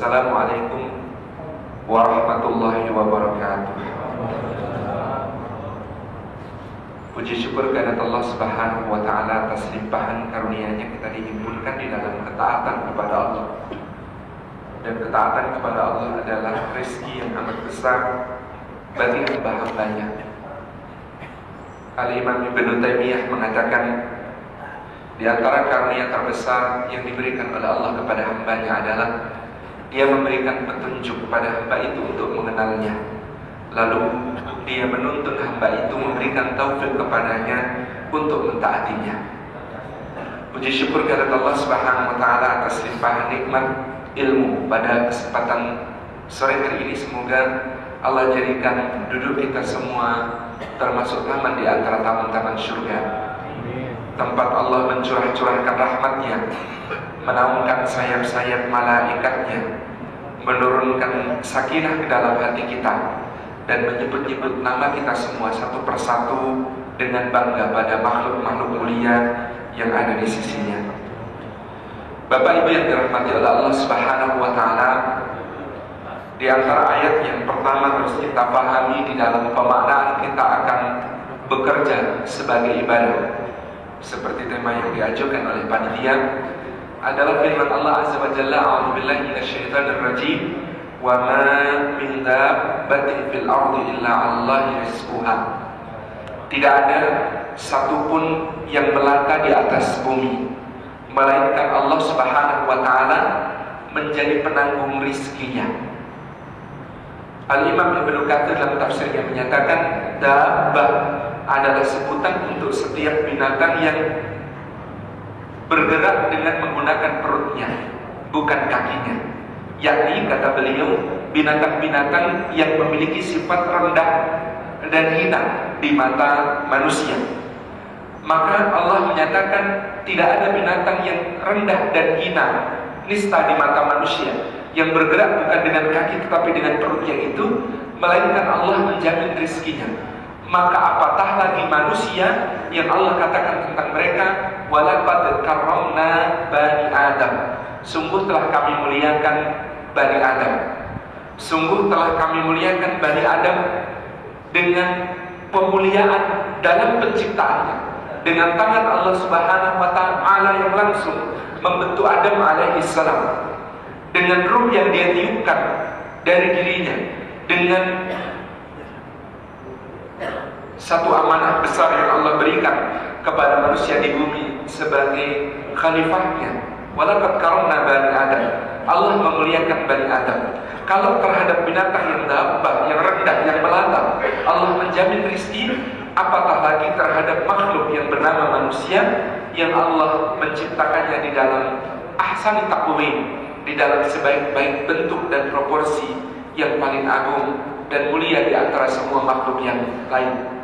Wassalamualaikum warahmatullahi wabarakatuh. Puji syukur kepada Allah Subhanahu wa Ta'ala atas limpahan karunia-Nya kita dihimpunkan di dalam ketaatan kepada Allah. Dan ketaatan kepada Allah adalah rezeki yang amat besar bagi hamba-hambanya. Al-Imam Ibnu Taimiyah mengatakan, di antara karunia terbesar yang diberikan oleh Allah kepada hambanya adalah Dia memberikan petunjuk kepada hamba itu untuk mengenalnya. Lalu Dia menuntun hamba itu, memberikan taufik kepadanya untuk mentaatinya. Puji syukur kepada Allah Subhanahu wa Ta'ala atas limpahan nikmat ilmu pada kesempatan sore hari ini. Semoga Allah jadikan duduk kita semua termasuk taman di antara taman-taman surga, tempat Allah mencurah-curahkan rahmat-Nya, menaungkan sayap-sayap malaikatnya, menurunkan sakinah ke dalam hati kita, dan menyebut-nyebut nama kita semua satu persatu dengan bangga pada makhluk-makhluk mulia yang ada di sisinya. Bapak Ibu yang dirahmati oleh Allah Subhanahu wa Ta'ala, di antara ayat yang pertama harus kita pahami di dalam pemaknaan kita akan bekerja sebagai ibadah, seperti tema yang diajukan oleh panitia, adalah firman Allah Azza wa Jalla, a'udzubillahi minasyaitonir rajim, wa ma min dabbatin fil ardi illa 'alallahi rizquha. Tidak ada satupun yang melata di atas bumi melainkan Allah Subhanahu wa Ta'ala menjadi penanggung rizkinya. Al-Imam Ibnu Katsir dalam tafsirnya menyatakan, dabbah adalah sebutan untuk setiap binatang yang bergerak dengan menggunakan perutnya, bukan kakinya. Yakni, kata beliau, binatang-binatang yang memiliki sifat rendah dan hina di mata manusia. Maka Allah menyatakan tidak ada binatang yang rendah dan hina, nista di mata manusia, yang bergerak bukan dengan kaki tetapi dengan perutnya itu, melainkan Allah menjamin rizkinya. Maka apatah lagi manusia yang Allah katakan tentang mereka, walaqad karramna bani Adam. Sungguh telah kami muliakan Bani Adam. Sungguh telah kami muliakan Bani Adam dengan pemuliaan dalam penciptaannya, dengan tangan Allah Subhanahu wa Ta'ala yang langsung membentuk Adam alaihissalam, dengan ruh yang Dia tiupkan dari dirinya, dengan satu amanah besar yang Allah berikan kepada manusia di bumi sebagai khalifahnya. Walaqad karamna bani Adam. Allah memuliakan Bani Adam. Kalau terhadap binatang yang dabbah, yang rendah, yang melata, Allah menjamin rizki, apatah lagi terhadap makhluk yang bernama manusia yang Allah menciptakannya di dalam ahsani taqwim, di dalam sebaik-baik bentuk dan proporsi yang paling agung dan mulia di antara semua makhluk yang lain.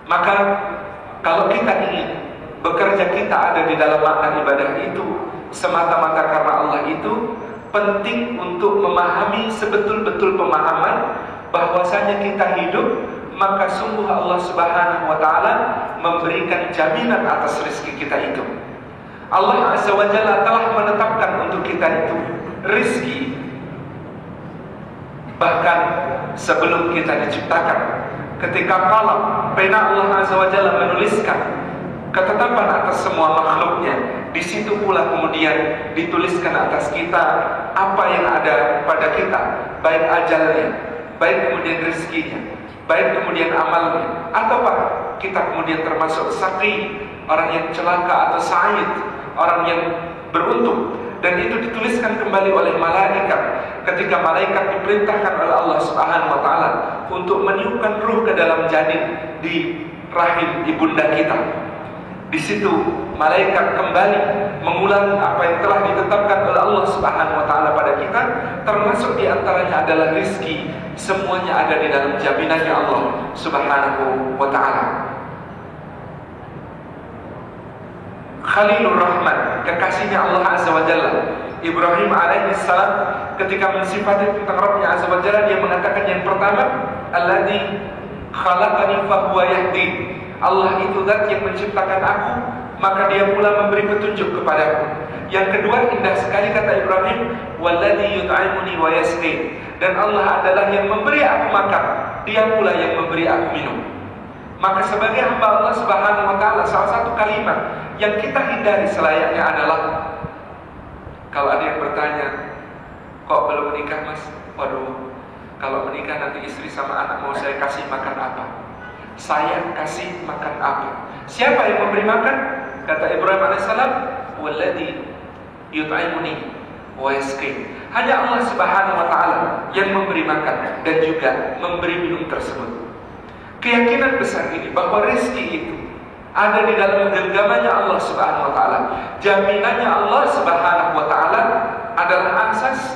Maka kalau kita ingin bekerja kita ada di dalam makna ibadah itu semata-mata karena Allah itu, penting untuk memahami sebetul-betul pemahaman bahwasanya kita hidup, maka sungguh Allah Subhanahu wa Ta'ala memberikan jaminan atas rezeki kita itu. Allah Azza wa Jalla telah menetapkan untuk kita itu rezeki bahkan sebelum kita diciptakan. Ketika kalam pena Allah Azza wa Jalla menuliskan ketetapan atas semua makhluknya, di situ pula kemudian dituliskan atas kita apa yang ada pada kita, baik ajalnya, baik kemudian rezekinya, baik kemudian amalnya, ataukah kita kemudian termasuk saqi, orang yang celaka, atau sa'id, orang yang beruntung. Dan itu dituliskan kembali oleh malaikat ketika malaikat diperintahkan oleh Allah Subhanahu wa Ta'ala untuk meniupkan ruh ke dalam janin di rahim ibunda kita. Di situ malaikat kembali mengulang apa yang telah ditetapkan oleh Allah Subhanahu wa Ta'ala pada kita, termasuk di antaranya adalah rizki. Semuanya ada di dalam jaminannya Allah Subhanahu wa Ta'ala. Khalilur Rahman, kekasihnya Allah Azza wa Jalla, Ibrahim alaihissalam, ketika mensifati tentang Rabbnya Azza wa Jalla, dia mengatakan yang pertama, alladzi khalaqani fahuwa yahdin. Allah itu zat yang menciptakan aku, maka dia pula memberi petunjuk kepadaku. Yang kedua, indah sekali kata Ibrahim, walladzi yut'imuni wa yasqi, dan Allah adalah yang memberi aku makan, dia pula yang memberi aku minum. Maka sebagai hamba Allah Subhanahu wa taala, salah satu kalimat yang kita hindari selayaknya adalah, kalau ada yang bertanya, kok belum menikah mas? Waduh, kalau menikah nanti istri sama anak mau saya kasih makan apa? Saya kasih makan apa? Siapa yang memberi makan? Kata Ibrahim alaihissalam, walladzi yut'imuni wa yasqi. Hanya Allah Subhanahu wa taala yang memberi makan dan juga memberi minum tersebut. Keyakinan besar ini bahwa rezeki itu ada di dalam genggamannya Allah Subhanahu wa taala. Jaminannya Allah Subhanahu wa taala adalah asas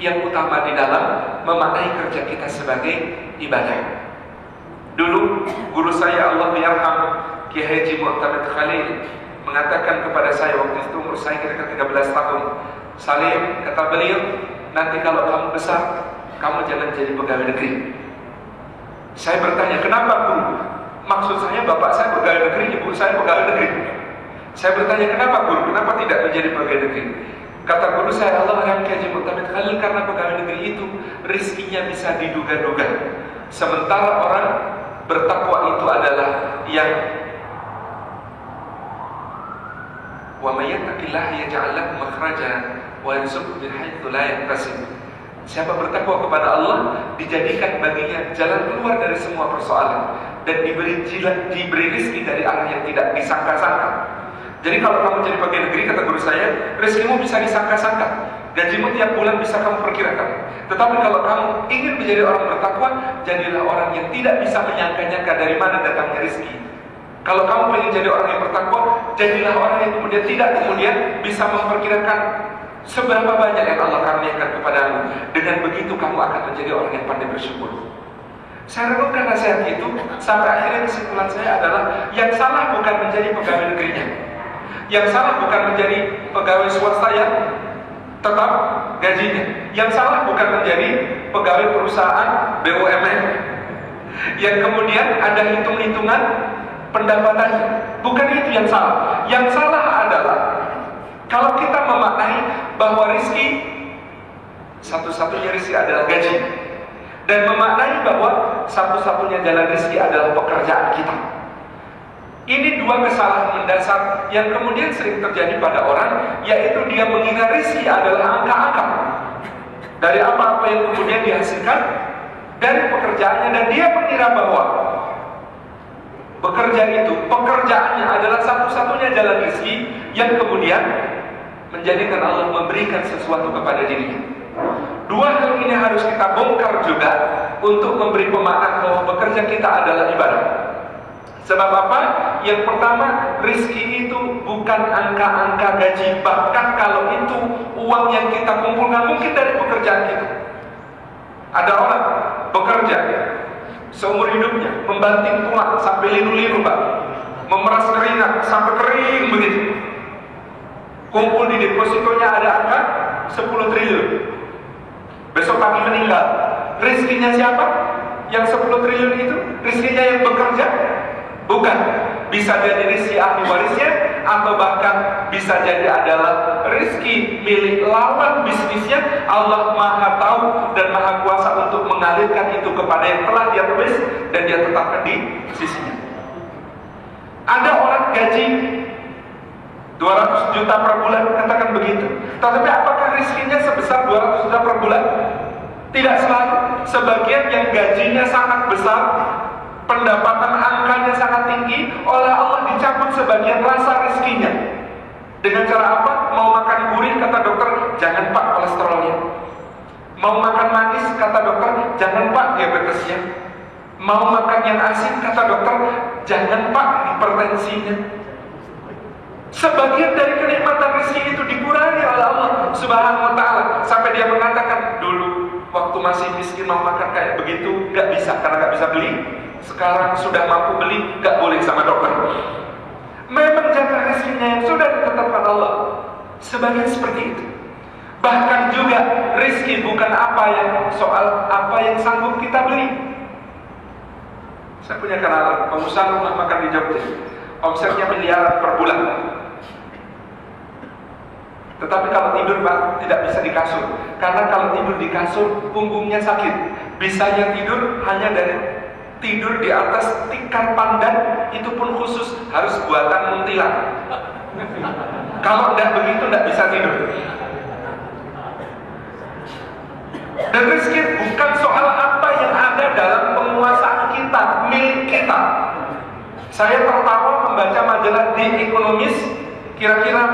yang utama di dalam memaknai kerja kita sebagai ibadah. Dulu guru saya, Allah yarham, Kiai Haji Mu'tamid Khalil, mengatakan kepada saya waktu itu umur saya kira-kira 13 tahun, Salim, kata beliau, nanti kalau kamu besar, kamu jangan jadi pegawai negeri. Saya bertanya, kenapa guru? Maksud saya bapak saya pegawai negeri, ibu saya pegawai negeri. Saya bertanya, kenapa guru? Kenapa tidak menjadi pegawai negeri? Kata guru saya, Allah yarham Kiai Haji Mu'tamid Khalil, karena pegawai negeri itu rizkinya bisa diduga-duga. Sementara orang bertakwa itu adalah yang wa may yattaqillaha yaj'al lahu makhraja wa yarzuqhu min haitsu la yahtasib. Siapa bertakwa kepada Allah, dijadikan baginya jalan keluar dari semua persoalan dan diberi rezeki dari arah yang tidak disangka-sangka. Jadi kalau kamu jadi pegawai negeri, kata guru saya, rezekimu bisa disangka-sangka, gajimu tiap bulan bisa kamu perkirakan. Tetapi kalau kamu ingin menjadi orang bertakwa, jadilah orang yang tidak bisa menyangka-nyangka dari mana datangnya rezeki. Kalau kamu ingin jadi orang yang bertakwa, jadilah orang yang kemudian bisa memperkirakan seberapa banyak yang Allah karuniakan kepadamu. Dengan begitu kamu akan menjadi orang yang pandai bersyukur. Saya renungkan nasihat itu, sampai akhirnya kesimpulan saya adalah, yang salah bukan menjadi pegawai negerinya, yang salah bukan menjadi pegawai swasta yang tetap gajinya, yang salah bukan menjadi pegawai perusahaan BUMN yang kemudian ada hitung-hitungan pendapatannya. Bukan itu yang salah. Yang salah adalah kalau kita memaknai bahwa rezeki, satu-satunya rezeki adalah gaji, dan memaknai bahwa satu-satunya jalan rezeki adalah pekerjaan kita. Ini dua kesalahan mendasar yang kemudian sering terjadi pada orang, yaitu dia mengira rezeki adalah angka-angka dari apa-apa yang kemudian dihasilkan dari pekerjaannya, dan dia mengira bahwa bekerja itu, pekerjaannya adalah satu-satunya jalan rezeki yang kemudian menjadikan Allah memberikan sesuatu kepada dirinya. Dua hal ini harus kita bongkar juga untuk memberi pemaknaan bahwa bekerja kita adalah ibadah. Sebab apa? Yang pertama, rezeki itu bukan angka-angka gaji. Bahkan kalau itu uang yang kita kumpulkan mungkin dari pekerjaan kita. Ada orang bekerja seumur hidupnya, membanting tulang sampai liru-liru, Pak, memeras keringat sampai kering begitu. Kumpul di depositonya ada angka 10 triliun. Besok pagi meninggal. Rezekinya siapa? Yang 10 triliun itu rezekinya yang bekerja? Bukan. Bisa jadi rezeki ahli warisnya, atau bahkan bisa jadi adalah rezeki milik lawan bisnisnya. Allah Maha Tahu dan Maha Kuasa untuk mengalirkan itu kepada yang telah dia tulis dan dia tetapkan di sisinya. Ada orang gaji 200 juta per bulan, katakan begitu. Tetapi apakah rezekinya sebesar 200 juta per bulan? Tidak selalu. Sebagian yang gajinya sangat besar, pendapatan angkanya sangat tinggi, oleh Allah dicabut sebagian rasa rezekinya. Dengan cara apa? Mau makan gurih, kata dokter, jangan Pak kolesterolnya. Mau makan manis, kata dokter, jangan Pak diabetesnya. Mau makan yang asin, kata dokter, jangan Pak hipertensinya. Sebagian dari kenikmatan rezeki itu dikurangi oleh Allah Subhanahu wa taala, sampai dia mengatakan, dulu waktu masih miskin mau makan kayak begitu gak bisa karena gak bisa beli. Sekarang sudah mampu beli, gak boleh sama dokter. Memang jatah rezekinya yang sudah ditetapkan Allah. Sebagian seperti itu. Bahkan juga rezeki bukan soal apa yang sanggup kita beli. Saya punya kenalan pengusaha rumah makan di Jogja. omsetnya miliaran per bulan. Tetapi kalau tidur Pak, tidak bisa di kasur. Karena kalau tidur di kasur, punggungnya sakit. Bisanya tidur hanya dari tidur di atas tikar pandan, itu pun khusus, harus buatan muntilan. Kalau tidak begitu, tidak bisa tidur. Dan rezeki bukan soal apa yang ada dalam penguasaan kita, milik kita. Saya tertawa membaca majalah The Economist kira-kira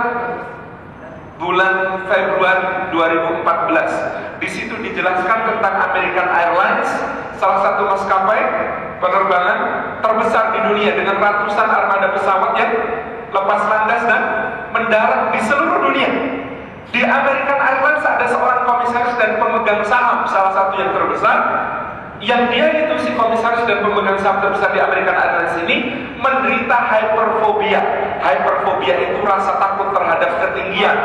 bulan Februari 2014. Di situ dijelaskan tentang American Airlines, salah satu maskapai penerbangan terbesar di dunia dengan ratusan armada pesawat yang lepas landas dan mendarat di seluruh dunia. Di American Airlines ada seorang komisaris dan pemegang saham, salah satu yang terbesar, yang dia itu si komisaris dan pemegang saham terbesar di American Airlines ini menderita hyperfobia. Hyperfobia itu rasa takut terhadap ketinggian.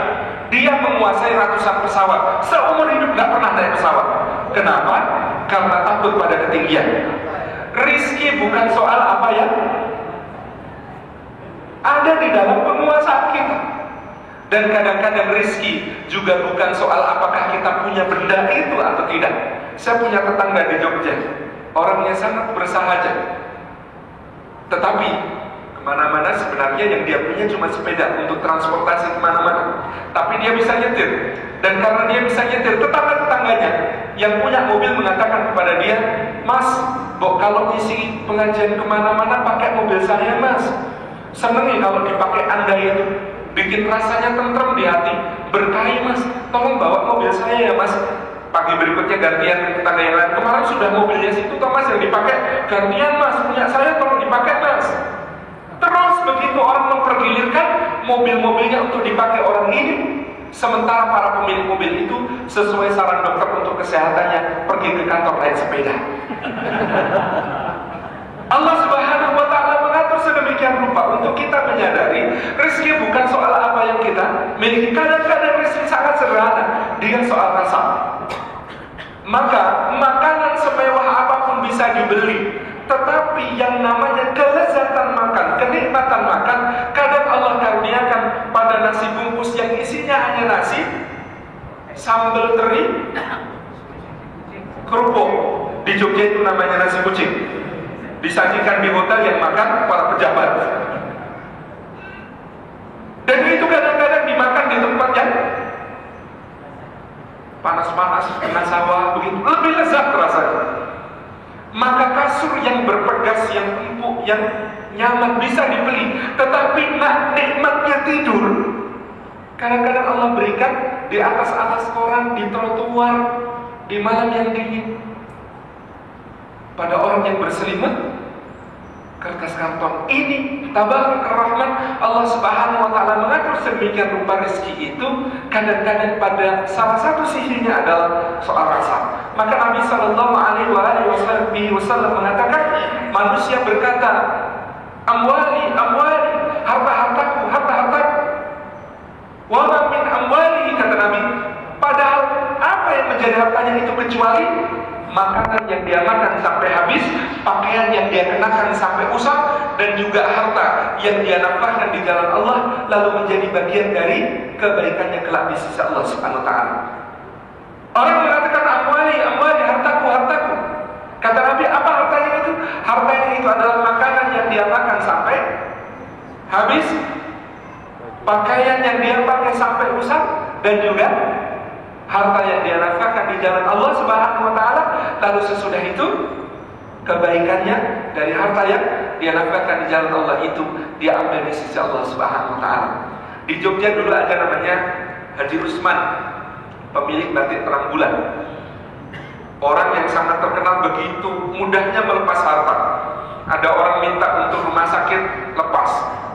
Dia menguasai ratusan pesawat, seumur hidup nggak pernah naik pesawat. Kenapa? Karena takut pada ketinggian. Rizki bukan soal apa ya ada di dalam penguasaan kita. Dan kadang-kadang rizki juga bukan soal apakah kita punya benda itu atau tidak. Saya punya tetangga di Jogja, orangnya sangat bersahaja, tetapi kemana-mana sebenarnya yang dia punya cuma sepeda untuk transportasi kemana-mana. Tapi dia bisa nyetir, dan karena dia bisa nyetir, tetangga-tetangganya yang punya mobil mengatakan kepada dia, "Mas, kalau isi pengajian kemana-mana pakai mobil saya, Mas. Seneng ya kalau dipakai Anda itu, bikin rasanya tentrem di hati, berkahi Mas, tolong bawa mobil saya ya Mas." Pagi berikutnya gantian tetangga yang lain, "Kemarin sudah mobilnya situ toh Mas yang dipakai, gantian Mas, punya saya tolong dipakai Mas." Terus begitu orang mempergilirkan mobil-mobilnya untuk dipakai orang ini, sementara para pemilik mobil itu sesuai saran dokter untuk kesehatannya pergi ke kantor naik sepeda. Allah Subhanahu wa Ta'ala mengatur sedemikian rupa untuk kita menyadari rezeki bukan soal apa yang kita miliki. Kadang-kadang rezeki sangat sederhana, dia soal rasa. Maka makanan semewah apapun bisa dibeli, tetapi yang namanya kelezatan makan, kenikmatan makan, kadang Allah karuniakan pada nasi bungkus yang isinya hanya nasi, sambal teri, kerupuk. Di Jogja itu namanya nasi kucing. Disajikan di hotel yang makan para pejabat. Dan itu kadang-kadang dimakan di tempat yang panas-panas, kena sawah, begitu lebih lezat rasanya. Maka kasur yang berpegas, yang empuk, yang nyaman bisa dibeli, tetapi nikmatnya tidur kadang-kadang Allah berikan di atas koran, di trotoar, di malam yang dingin. Pada orang yang berselimut kertas karton ini, tabarak ar-Rahman, Allah Subhanahu wa Ta'ala mengatur sedemikian rupa rezeki itu. Kadang-kadang pada salah satu sisinya adalah soal rasa. Maka Nabi Sallallahu Alaihi Wasallam mengatakan, manusia berkata, amwali, amwali, harta-hartaku, harta-hartaku. Wa ma min amwalihi, kata Nabi, padahal apa yang menjadi hartanya itu kecuali makanan yang dia makan sampai habis, pakaian yang dia kenakan sampai usang, dan juga harta yang dia nafkahkan di jalan Allah, lalu menjadi bagian dari kebaikannya kelak di sisi Allah Subhanahu wa Ta'ala. Orang mengatakan amwali, amwali, hartaku, hartaku. Kata Nabi, apa hartanya itu? Hartanya itu adalah makanan yang dia makan sampai habis, pakaian yang dia pakai sampai usang, dan juga harta yang dia nafkahkan di jalan Allah Subhanahu wa Ta'ala. Lalu sesudah itu kebaikannya dari harta yang dia nafkahkan di jalan Allah itu dia ambil di sisi Allah Subhanahu wa Ta'ala. Di Jogja dulu ada namanya Haji Usman, pemilik batik terang bulan. Orang yang sangat terkenal begitu mudahnya melepas harta. Ada orang minta untuk rumah sakit, lepas.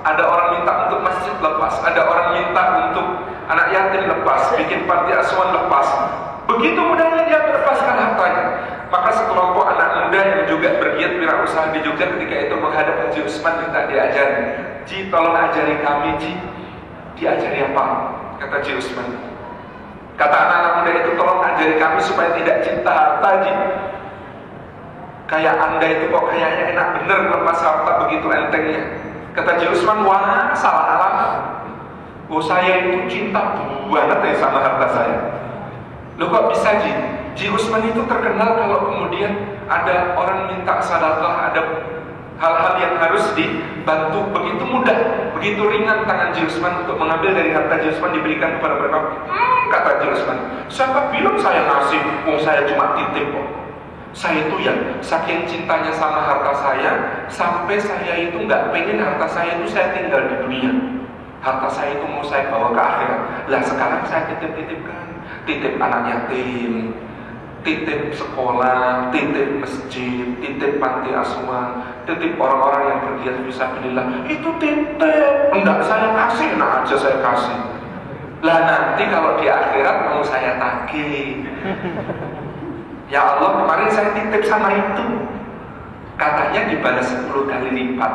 Ada orang minta untuk masjid, lepas. Ada orang minta untuk anak yatim, lepas. Bikin panti asuhan, lepas. Begitu mudahnya dia melepaskan hartanya. Maka sekelompok anak muda yang juga bergiat wirausaha di Jogja ketika itu menghadap Haji Usman minta diajari. "Ji, tolong ajari kami, Ji." "Diajari apa?" kata Haji Usman. Kata anak-anak muda itu, "Tolong ajari kami supaya tidak cinta harta, Ji. Kayak Anda itu kok kayaknya enak bener melepas harta begitu entengnya. Kata Ji Usman, wah salah alamat. Oh saya itu cinta banget ya sama harta saya. Loh kok bisa Ji? Ji Usman itu terkenal kalau kemudian ada orang minta sedekah, ada hal-hal yang harus dibantu, begitu mudah, begitu ringan tangan Ji Usman untuk mengambil dari harta Ji Usman diberikan kepada mereka. Kata Ji Usman, siapa bilang saya ngasih? Oh saya cuma titip kok. Saya itu ya saking cintanya sama harta saya, sampai saya itu nggak pengen harta saya itu saya tinggal di dunia. Harta saya itu mau saya bawa ke akhirat. Lah sekarang saya titip-titipkan, titip anak yatim, titip sekolah, titip masjid, titip panti asuhan, titip orang-orang yang bergiat fisabilillah. Itu titip, enggak saya kasih, nah aja saya kasih. Lah nanti kalau di akhirat mau saya tagih. Ya Allah, kemarin saya titip sama itu, katanya dibalas 10 kali lipat.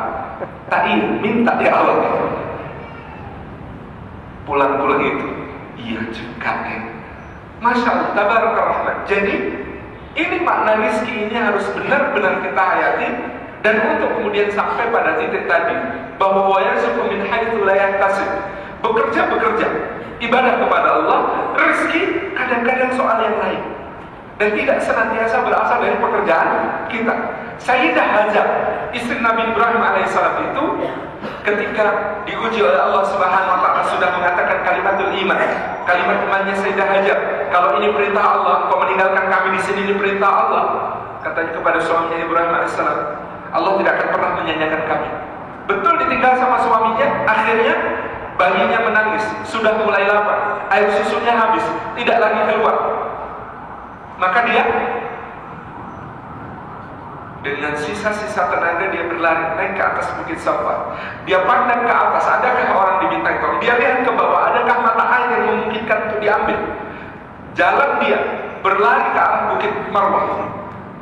Tak minta ya Allah. Pulang-pulang itu, iya juga Masya Allah, tabarakallah. Jadi ini makna rizki ini harus benar-benar kita hayati. Dan untuk kemudian sampai pada titik tadi, bahwa yarzuqu min haitsu la yahtasib, bekerja ibadah kepada Allah, rizki kadang-kadang soal yang lain, dan tidak senantiasa berasal dari pekerjaan kita. Sayyidah Hajar, istri Nabi Ibrahim alaihissalam itu, ketika diuji oleh Allah Subhanahu wa taala sudah mengatakan kalimatul iman, kalimat imannya Sayyidah Hajar, kalau ini perintah Allah, kau meninggalkan kami di sini, ini perintah Allah. Katanya kepada suaminya Ibrahim alaihissalam, Allah tidak akan pernah menyanyiakan kami. Betul ditinggal sama suaminya, akhirnya bayinya menangis, sudah mulai lapar, air susunya habis, tidak lagi keluar. Maka dia dengan sisa-sisa tenaga dia berlari naik ke atas bukit Safa. Dia pandang ke atas, adakah orang dimintai tolong? Dia lihat ke bawah, adakah mata air yang memungkinkan untuk diambil? Jalan dia berlari ke arah bukit Marwah,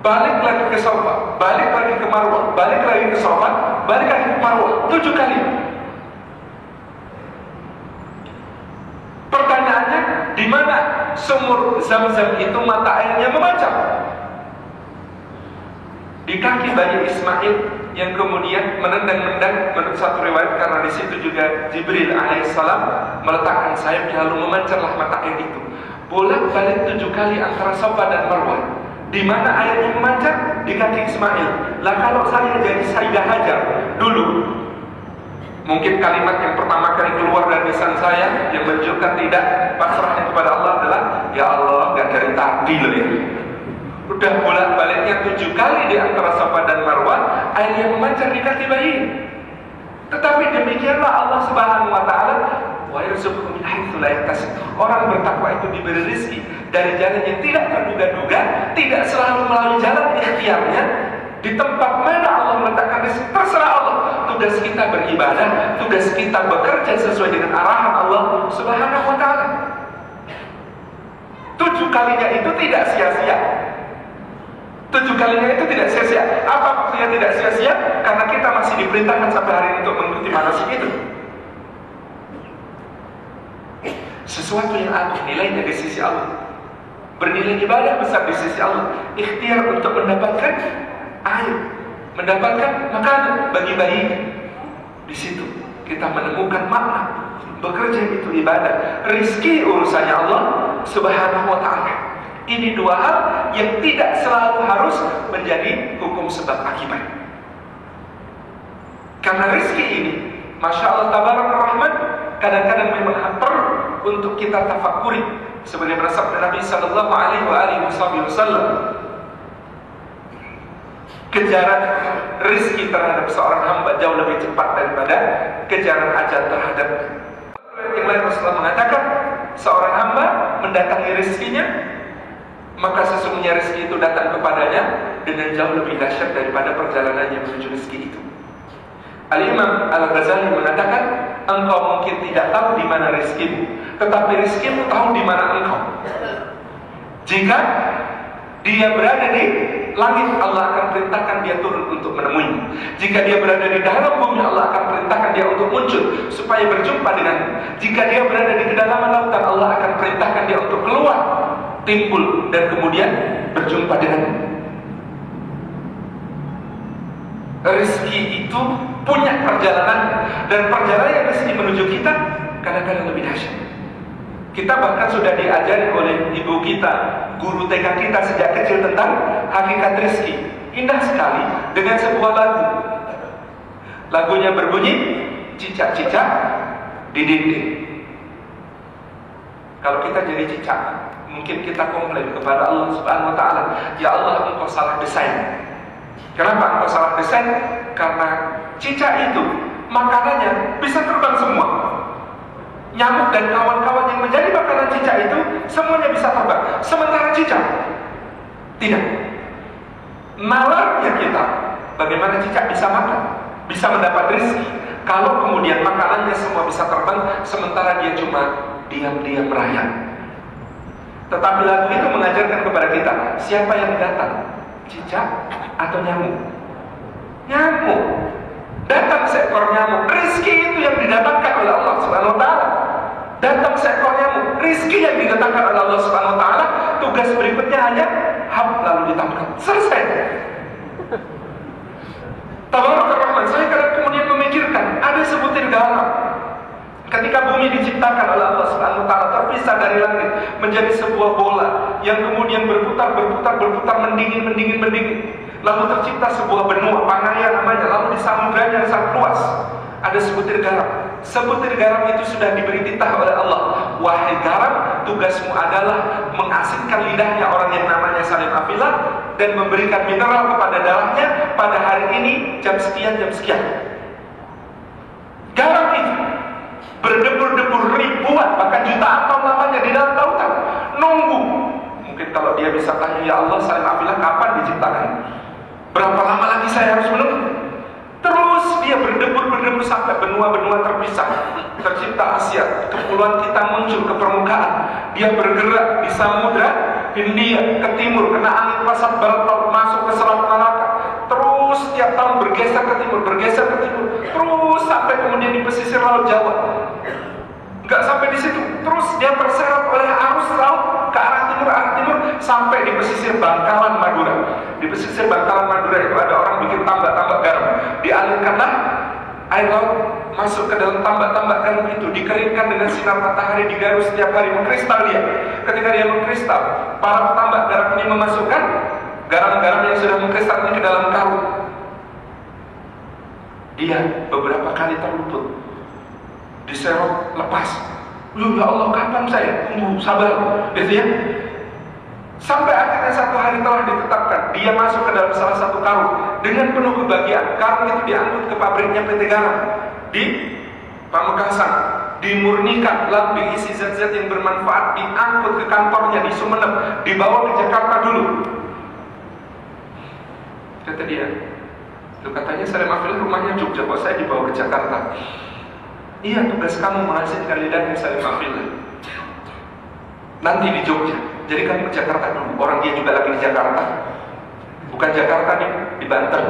balik lagi ke Safa, balik lagi ke Marwah, balik lagi ke Safa, balik lagi ke Marwah, 7 kali. Pertanyaannya, di mana sumur Zam-Zam itu mata airnya memancar? Di kaki bayi Ismail yang kemudian menendang-nendang, menurut satu riwayat, karena di situ juga Jibril alaihissalam meletakkan sayapnya, lalu memancarlah mata air itu. Bolak-balik 7 kali antara Safa dan Marwah. Di mana airnya memancar? Di kaki Ismail. Lah kalau saya jadi Sayyidah Hajar dulu, mungkin kalimat yang pertama kali keluar dari lisan saya yang menunjukkan tidak pasrahnya kepada Allah adalah, ya Allah, gak dari tadi loh ya. Udah bolak-baliknya 7 kali di antara Safa dan Marwah, airnya memancar di kaki bayi. Tetapi demikianlah Allah Subhanahu wa taala, wa yarzuqu min haitsu la yahtasib. Orang bertakwa itu diberi rezeki dari jalan yang tidak terduga-duga, tidak selalu melalui jalan ikhtiarnya. Di tempat mana Allah meletakkan rezeki, terserah Allah. Tugas kita beribadah, tugas kita bekerja sesuai dengan arahan Allah Subhanahu wa taala. 7 kalinya itu tidak sia-sia. 7 kalinya itu tidak sia-sia. Apa maksudnya tidak sia-sia? Karena kita masih diperintahkan sampai hari ini untuk mengikuti manasik itu. Sesuatu yang agung nilainya di sisi Allah, bernilai ibadah besar di sisi Allah. Ikhtiar untuk mendapatkan air, mendapatkan makanan bagi bayi. Di situ kita menemukan makna bekerja itu ibadah. Rizki urusannya Allah Subhanahu wa taala. Ini 2 hal yang tidak selalu harus menjadi hukum sebab akibat. Karena rizki ini, Masya Allah Tabarak Rahman, kadang-kadang memang perlu untuk kita tafakuri. Sebagaimana sabda Nabi Sallallahu Alaihi Wasallam, kejaran rizki terhadap seorang hamba jauh lebih cepat daripada kejaran ajal terhadap. Yang lain Rasulullah mengatakan, seorang hamba mendatangi rizkinya, maka sesungguhnya rezeki itu datang kepadanya dengan jauh lebih dahsyat daripada perjalanannya menuju rezeki itu. Al-Imam Al-Ghazali mengatakan, engkau mungkin tidak tahu di mana rezekimu, tetapi rezekimu tahu di mana engkau. Jika dia berada di langit, Allah akan perintahkan dia turun untuk menemuinya. Jika dia berada di dalam bumi, Allah akan perintahkan dia untuk muncul supaya berjumpa denganmu. Jika dia berada di kedalaman lautan, Allah akan perintahkan dia untuk keluar, timbul, dan kemudian berjumpa denganmu. Rezeki itu punya perjalanan, dan perjalanan yang mesti menuju kita kadang-kadang lebih dahsyat. Kita bahkan sudah diajari oleh ibu kita, guru TK kita sejak kecil tentang hakikat rezeki. Indah sekali dengan sebuah lagu. Lagunya berbunyi, cicak-cicak di dinding. Kalau kita jadi cicak, mungkin kita komplain kepada Allah Subhanahu wa Ta'ala, ya Allah, engkau salah desain. Kenapa engkau salah desain? Karena cicak itu makanannya bisa terbang semua. Nyamuk dan kawan-kawan yang menjadi makanan cicak itu semuanya bisa terbang. Sementara cicak tidak. Nalarnya kita, bagaimana cicak bisa makan, bisa mendapat rezeki, kalau kemudian makanannya semua bisa terbang, sementara dia cuma diam-diam merayap. Tetapi lagu itu mengajarkan kepada kita, siapa yang datang? Cicak atau nyamuk? Nyamuk. Datang seekor nyamuk. Rezeki itu yang didatangkan oleh Allah Subhanahu wa Ta'ala. Datang seekor nyamuk. Rezeki yang didatangkan oleh Allah Subhanahu wa Ta'ala. Tugas berikutnya hanya hap, lalu ditangkap. Selesai. Tabarakar Rahman. Saya kadang kemudian memikirkan, ada sebutir garam. Ketika bumi diciptakan oleh Allah Subhanahu wa Ta'ala, terpisah dari langit menjadi sebuah bola yang kemudian berputar, mendingin. Lalu tercipta sebuah benua, Pangaea namanya. Lalu di samudranya yang sangat luas ada sebutir garam. Sebutir garam itu sudah diberi titah oleh Allah. Wahai garam, tugasmu adalah mengasinkan lidahnya orang yang namanya Salim Afilah dan memberikan mineral kepada darahnya pada hari ini jam sekian. Garam itu berdebur-debur ribuan bahkan jutaan tahun lamanya di dalam lautan, nunggu. Mungkin kalau dia bisa tanya, ya Allah, Salim Afilah kapan diciptakan? Berapa lama lagi saya harus menunggu? Terus dia berdebur sampai benua-benua terpisah. Tercipta Asia, kepulauan kita muncul ke permukaan. Dia bergerak di samudra Hindia ke timur, kena angin pasat barat laut, masuk ke Selat Malaka. Terus setiap tahun bergeser ke timur, terus sampai kemudian di pesisir Laut Jawa. Enggak sampai di situ, terus dia terseret oleh arus laut ke arah timur sampai di pesisir Bangkalan Madura. Di pesisir Bangkalan Madura itu ada orang bikin tambak-tambak garam. Dialirkanlah air laut masuk ke dalam tambak-tambak garam itu, dikeringkan dengan sinar matahari, digarus setiap hari, mengkristal dia. Ketika dia mengkristal, para petambak garam ini memasukkan garam-garam yang sudah mengkristal ini ke dalam karung. Dia beberapa kali terluput, diserok, lepas. Ya Allah, kapan saya? Tunggu, sabar, gitu ya. Sampai akhirnya satu hari telah ditetapkan, dia masuk ke dalam salah satu karung dengan penuh kebahagiaan. Karung itu diangkut ke pabriknya PT Garam di Pamekasan, dimurnikan, lalu diisi zat-zat yang bermanfaat, diangkut ke kantornya di Sumeneb, dibawa ke Jakarta dulu. Kata dia, itu katanya Salim Afilah rumahnya Jogja, kok saya dibawa ke Jakarta? Iya, tugas kamu menghasilkan lidahnya Salim Afilah nanti di Jogja. Jadi kamu ke Jakarta dulu. Orang dia juga lagi di Jakarta, bukan Jakarta nih, di Banten.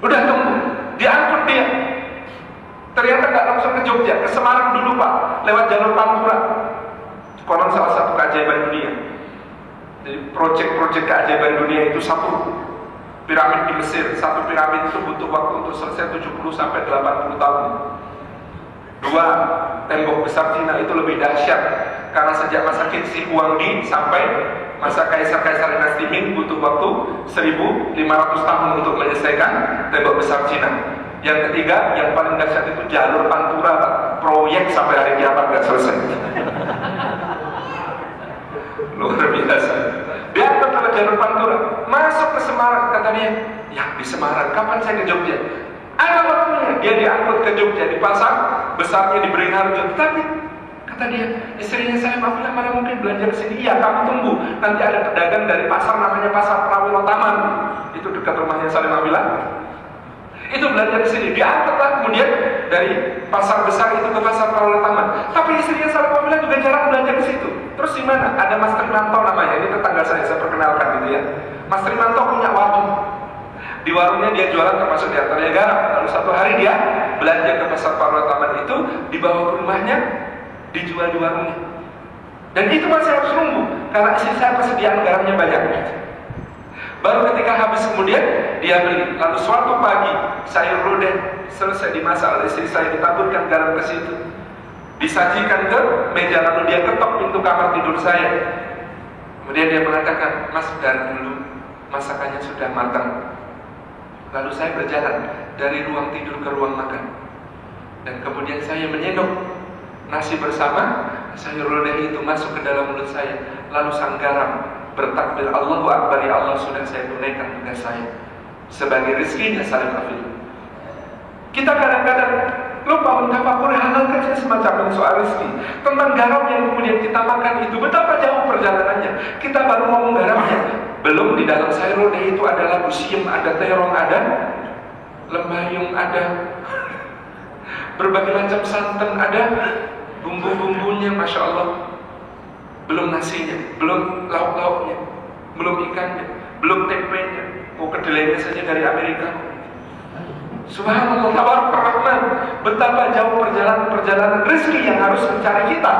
Udah tunggu, diangkut dia. Ternyata gak langsung ke Jogja, ke Semarang dulu Pak, lewat jalur Pantura. Konon salah satu keajaiban dunia. Jadi proyek keajaiban dunia itu satu piramid di Mesir. Satu piramid itu butuh waktu untuk selesai 70 sampai 80 tahun. Dua tembok besar Cina itu lebih dahsyat, karena sejak masa Qin Shi Huangdi sampai masa Kaisar Dinasti Ming butuh waktu 1500 tahun untuk menyelesaikan tembok besar Cina. Yang ketiga, yang paling dahsyat itu jalur Pantura, proyek sampai hari kiamat gak selesai. Luar biasa. Dia ke jalur Pantura, masuk ke Semarang. Kata dia, ya di Semarang, kapan saya ke Jogja? Ada waktunya. Dia diangkut ke Jogja, dipasang besarnya di Beringharjo. Tapi kata dia, istrinya Salim Afilah mana mungkin belanja ke sini? Iya, kamu tunggu. Nanti ada pedagang dari pasar namanya Pasar Prawiro Taman. Itu dekat rumahnya Salim Afilah. Itu belanja ke sini. Diangkutlah kemudian dari pasar besar itu ke Pasar Prawiro Taman. Tapi istrinya Salim Afilah juga jarang belanja ke situ. Terus di mana? Ada Mas Trimanto namanya. Ini tetangga saya perkenalkan gitu ya. Mas Trimanto punya warung. Di warungnya dia jualan termasuk diantaranya garam. Lalu satu hari dia belanja ke Pasar Prawiro Taman itu, dibawa ke rumahnya, dijual di warungnya. Dan itu masih harus nunggu, karena istri saya persediaan garamnya banyak. Baru ketika habis kemudian dia beli. Lalu suatu pagi sayur lodeh selesai dimasak oleh istri saya, ditaburkan garam ke situ, disajikan ke meja, lalu dia ketok pintu kamar tidur saya. Kemudian dia mengatakan, "Mas, dari dulu masakannya sudah matang." Lalu saya berjalan dari ruang tidur ke ruang makan, dan kemudian saya menyendok nasi bersama sayur lodeh itu masuk ke dalam mulut saya. Lalu sang garam bertakbir, Allahu Akbar, ya Allah, sudah saya tunaikan tugas saya sebagai rezekinya saling afil. Kita kadang-kadang lupa mentafakuri hal-hal kecil semacam ini soal rezeki. Tentang garam yang kemudian kita makan itu, betapa jauh perjalanannya. Kita baru ngomong garamnya, belum di dalam sayur lodeh itu ada labu siam, ada terong, ada lembayung, ada berbagai macam santan, ada bumbu-bumbunya, Masya Allah. Belum nasinya, belum lauk-lauknya, belum ikannya, belum tempenya. Oh, kedelainya saja dari Amerika. Subhanallah, tabarakar rahman. Betapa jauh perjalanan rezeki yang harus mencari kita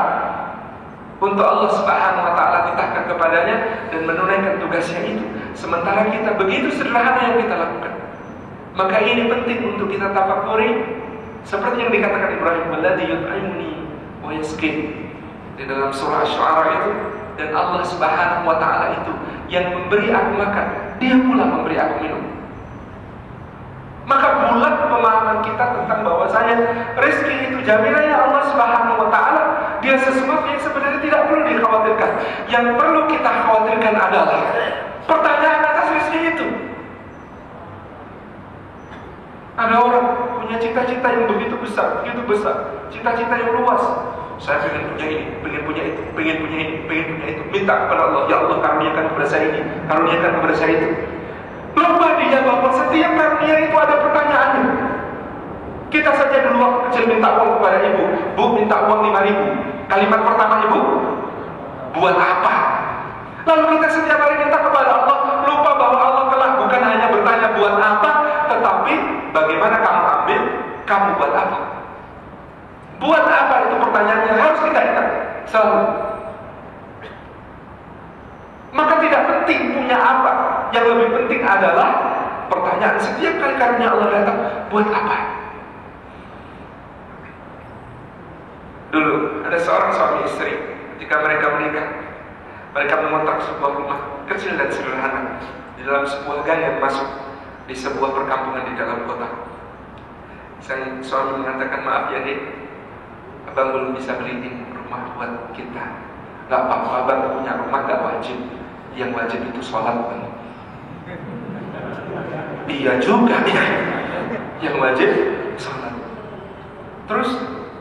untuk Allah Subhanahu wa ta'ala ditahkan kepadanya dan menunaikan tugasnya itu. Sementara kita begitu sederhana yang kita lakukan. Maka ini penting untuk kita tafakuri. Seperti yang dikatakan Ibrahim, "Walladzi yut'imuni wa yasqini." Di dalam surah Asy-Syu'ara itu, dan Allah Subhanahu wa ta'ala itu yang memberi aku makan, dia pula memberi aku minum. Maka bulat pemahaman kita tentang bahwasanya rezeki itu jaminannya Allah Subhanahu wa ta'ala. Dia sesuatu yang sebenarnya tidak perlu dikhawatirkan. Yang perlu kita khawatirkan adalah pertanyaan atas rezeki itu. Ada orang punya cita-cita yang begitu besar, cita-cita yang luas. Saya pengen punya ini, pengen punya itu, pengen punya ini, pengen punya itu. Minta kepada Allah, ya Allah, karuniakan kepada saya ini, karuniakan kepada saya itu. Lupa dia bahwa setiap karunia itu ada pertanyaannya. Kita saja dulu waktu kecil minta uang kepada ibu, "Bu, minta uang 5.000. Kalimat pertama ibu, "Buat apa?" Lalu kita setiap hari minta kepada Allah, lupa bahwa Allah telah bukan hanya bertanya buat apa, tetapi bagaimana kamu ambil, kamu buat apa. Buat apa itu pertanyaannya harus kita ingat selalu. Maka tidak penting punya apa, yang lebih penting adalah pertanyaan setiap kali karunia Allah datang, buat apa? Dulu ada seorang suami istri, ketika mereka menikah, mereka mengontrak sebuah rumah kecil dan sederhana di dalam sebuah gang yang masuk di sebuah perkampungan di dalam kota. Sang suami mengatakan, "Maaf ya Dek, abang belum bisa beliin rumah buat kita." "Gak apa-apa, abang punya rumah gak wajib. Yang wajib itu sholat, Bang." "Iya juga ya, yang wajib sholat." "Terus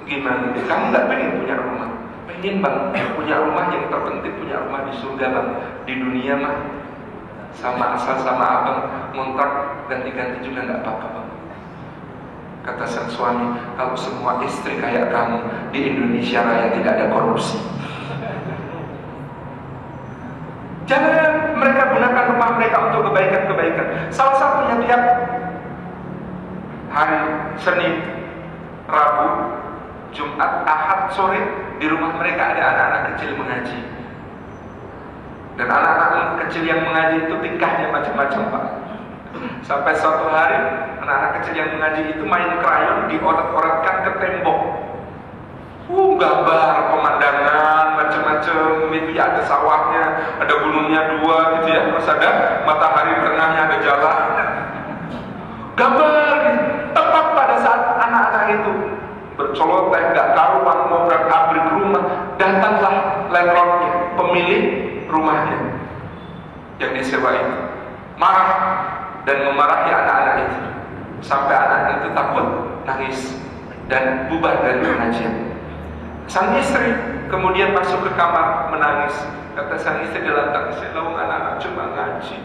gimana? Kamu gak pengen punya rumah?" "Pengen Bang, punya rumah yang terpenting, punya rumah di surga Bang. Di dunia mah sama asal sama abang, ngontrak ganti-ganti juga gak apa-apa Bang." Kata sang suami, "Kalau semua istri kayak kamu, di Indonesia Raya tidak ada korupsi." Jangan mereka gunakan rumah mereka untuk kebaikan-kebaikan. Salah satunya tiap hari Senin, Rabu, Jumat, Ahad sore di rumah mereka ada anak-anak kecil mengaji. Dan anak-anak kecil yang mengaji itu tingkahnya macam-macam Pak. Sampai suatu hari anak-anak kecil yang mengaji itu main krayon diorat-oratkan ke tembok. Gambar pemandangan macam-macam itu ya, ada sawahnya, ada gunungnya 2 gitu ya, terus ada matahari di tengahnya, ada jalan. Gambar gitu. Tepat pada saat anak-anak itu berceloteh, gak karuan mau abrik rumah, datanglah landlordnya, pemilik rumahnya yang disewa itu, marah dan memarahi anak-anak itu sampai anak itu takut, nangis dan bubar dari pengajian. Sang istri kemudian masuk ke kamar menangis. Kata sang istri dalam tangisnya, "Lawang anak-anak cuma ngaji,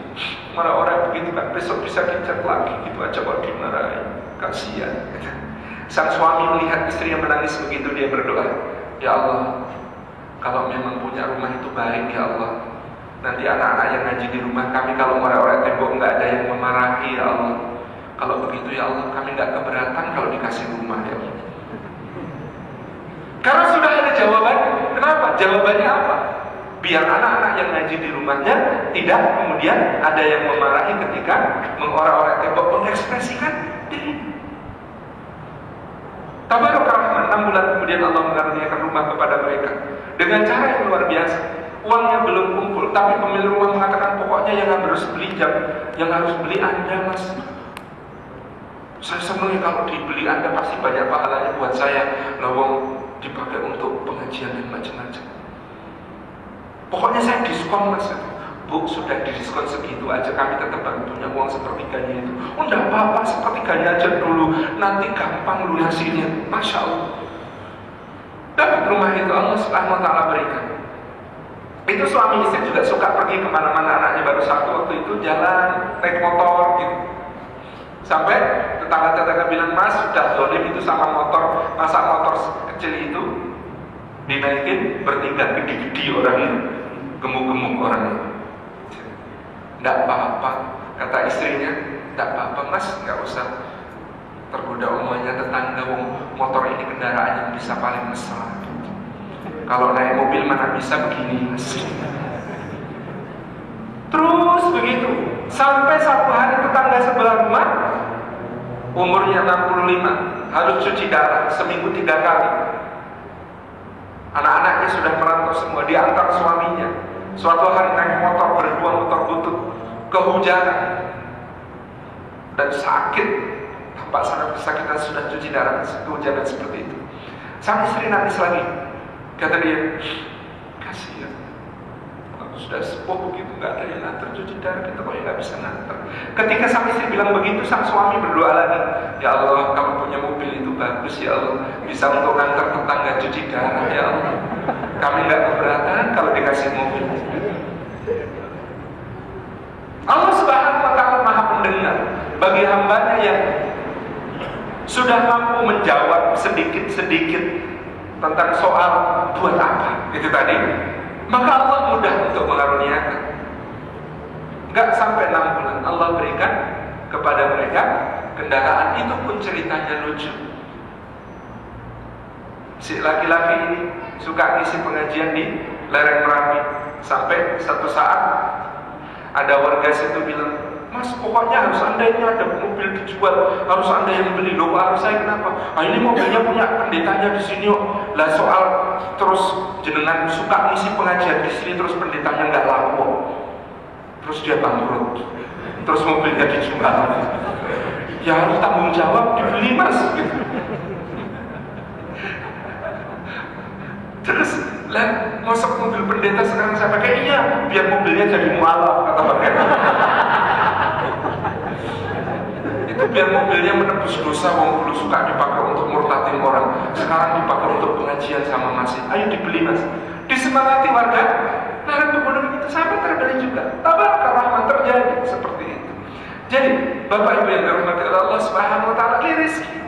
marah orang begitu kan besok bisa kicat lagi, gitu aja kok dimarahi, kasihan." Sang suami melihat istri yang menangis begitu, dia berdoa, "Ya Allah, kalau memang punya rumah itu baik ya Allah, nanti anak-anak yang ngaji di rumah kami kalau ngorek-ngorek tembok nggak ada yang memarahi ya Allah. Kalau begitu ya Allah, kami nggak keberatan kalau dikasih rumah ya Allah." Karena sudah ada jawaban. Kenapa? Jawabannya apa? Biar anak-anak yang ngaji di rumahnya tidak kemudian ada yang memarahi ketika mengorak-orak tembok mengekspresikan diri. Tabarakallah, 6 bulan kemudian Allah mengaruniakan rumah kepada mereka dengan cara yang luar biasa. Uangnya belum kumpul, tapi pemilik rumah mengatakan pokoknya yang harus beli yang harus beli Anda, Mas. Saya senang ya kalau dibeli Anda, pasti banyak pahalanya buat saya. Lawang dipakai untuk pengajian dan macam-macam. Pokoknya saya diskon, Mas. Bu, sudah didiskon segitu aja, kami tetap baru punya uang sepertiganya itu. Oh, enggak apa-apa, sepertiganya aja dulu, nanti gampang lunasinya. Masya Allah. Dapat rumah itu Allah Subhanahu wa Ta'ala berikan. Itu suami istri juga suka pergi kemana-mana, anaknya baru 1 waktu itu jalan naik motor gitu. Sampai tetangga-tetangga bilang, Mas sudah zolim itu sama motor, masa motor kecil itu dinaikin bertingkat gede-gede orangnya, gemuk-gemuk orangnya. Tidak apa-apa, kata istrinya, tidak apa-apa Mas, nggak usah tergoda omongannya tetangga, motor ini kendaraan yang bisa paling mesra. Kalau naik mobil mana bisa begini, Mas. Terus begitu sampai satu hari tetangga sebelah rumah umurnya 65 harus cuci darah seminggu 3 kali. Anak-anaknya sudah merantau semua, diantar suaminya. Suatu hari naik motor berdua, motor butut, kehujanan dan sakit, tampak sangat kesakitan, sudah cuci darah, kehujanan seperti itu. Sang istri nangis lagi. Kata dia, kasihan, sudah sepuh begitu, nggak ada yang nganter cuci darah, kita kok nggak bisa nganter. Ketika sang istri bilang begitu, sang suami berdoa lagi, ya Allah, kamu punya mobil itu bagus ya Allah, bisa untuk nganter tetangga cuci darah ya Allah. Kami nggak keberatan kalau dikasih mobil. Allah Subhanahu wa Ta'ala Maha mendengar bagi hambanya yang sudah mampu menjawab sedikit-sedikit tentang soal buat apa itu tadi, maka Allah mudah untuk mengaruniakan. Enggak sampai 6 bulan Allah berikan kepada mereka kendaraan, itu pun ceritanya lucu. Si laki-laki ini suka ngisi pengajian di lereng Merapi, sampai satu saat ada warga situ bilang, Mas, pokoknya harus Anda ini ada mobil dijual, harus Anda yang beli. Loh, harus saya kenapa? Ah, ini mobilnya punya pendetanya di sini. Lah soal terus jenengan suka ngisi pengajian di sini, terus pendetanya nggak laku, terus dia bangkrut, terus mobilnya dijual. Ya harus tanggung jawab, dibeli Mas. Gitu. Terus lah masuk mobil pendeta sekarang saya pakai, iya biar mobilnya jadi mualaf, kata pakai. Itu biar mobilnya menebus dosa, wong dulu suka dipakai untuk murtadin orang, sekarang dipakai untuk pengajian sama masjid. Ayo dibeli Mas. Disemangati warga, nah kemudian itu sampai terbeli juga. Tabarakallah terjadi seperti itu. Jadi Bapak Ibu yang dirahmati Allah Subhanahu wa Ta'ala, ini rezeki.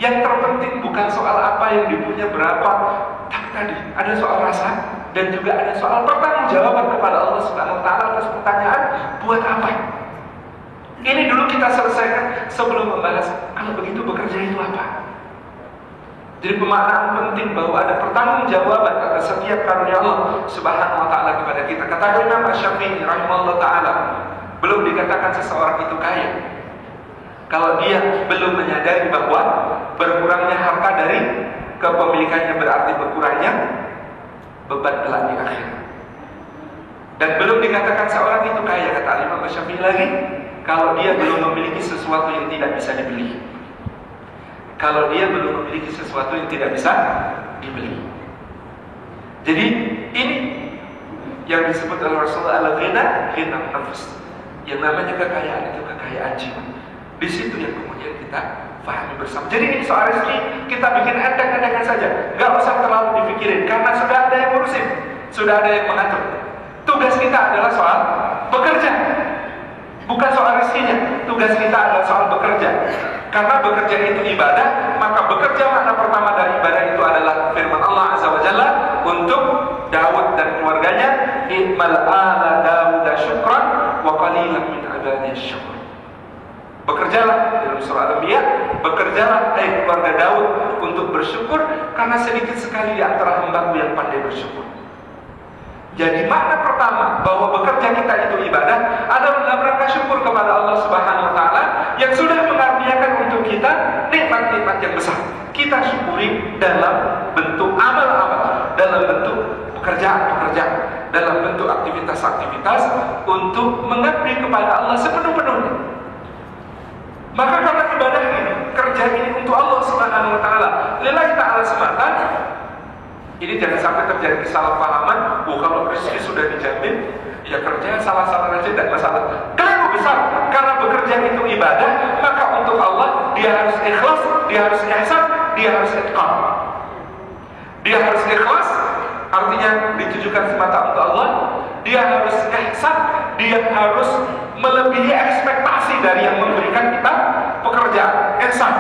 Yang terpenting bukan soal apa yang dipunya berapa, tapi tadi ada soal rasa dan juga ada soal pertanggungjawaban kepada Allah Subhanahu wa Ta'ala atas pertanyaan buat apa. Ini dulu kita selesaikan sebelum membahas kalau begitu bekerja itu apa. Jadi pemaknaan penting bahwa ada pertanggungjawaban atas setiap karunia Allah Subhanahu wa Ta'ala kepada kita. Kata Imam Asy-Syafi'i rahimahullah ta'ala, belum dikatakan seseorang itu kaya kalau dia belum menyadari bahwa berkurangnya harta dari kepemilikannya berarti berkurangnya beban kelak di akhirat. Dan belum dikatakan seorang itu kaya, kata Imam Asy-Syafi'i lagi, kalau dia belum memiliki sesuatu yang tidak bisa dibeli. Kalau dia belum memiliki sesuatu yang tidak bisa dibeli. Jadi ini yang disebut oleh Rasulullah al-ghina, ghina nafs. Yang namanya kekayaan itu kekayaan jiwa. Di situ yang kemudian kita pahami bersama. Jadi ini soal rezeki kita bikin enteng-entengan saja, nggak usah terlalu dipikirin karena sudah ada yang ngurusin, sudah ada yang mengatur. Tugas kita adalah soal bekerja, bukan soal rezekinya. Tugas kita adalah soal bekerja. Karena bekerja itu ibadah, maka bekerja makna pertama dari ibadah itu adalah firman Allah Azza wa Jalla untuk Daud dan keluarganya, "I'mal ala Daud syukran wa qalilan min ibadiyas syakur." Bekerjalah dalam surah Al-Anbiya, bekerjalah keluarga Daud untuk bersyukur karena sedikit sekali di antara hamba-Mu yang pandai bersyukur. Jadi makna pertama bahwa bekerja kita itu ibadah adalah dalam rangka syukur kepada Allah Subhanahu wa taala yang sudah mengaruniakan untuk kita nikmat-nikmat yang besar. Kita syukuri dalam bentuk amal-amal, dalam bentuk pekerjaan-pekerjaan, dalam bentuk aktivitas-aktivitas untuk mengabdi kepada Allah sepenuh-penuhnya. Maka karena ibadah ini, kerja ini untuk Allah Subhanahu wa taala, lillahi ta'ala semata, ini jangan sampai terjadi kesalahpahaman. Kalau rezeki sudah dijamin, ya kerja salah-salah aja tidak masalah. Keliru besar. Karena bekerja itu ibadah, maka untuk Allah dia harus ikhlas, dia harus ihsan, dia harus itqan. Dia harus ikhlas, artinya ditujukan semata untuk Allah. Dia harus ihsan, dia harus melebihi ekspektasi dari yang memberikan kita pekerjaan. Ihsan,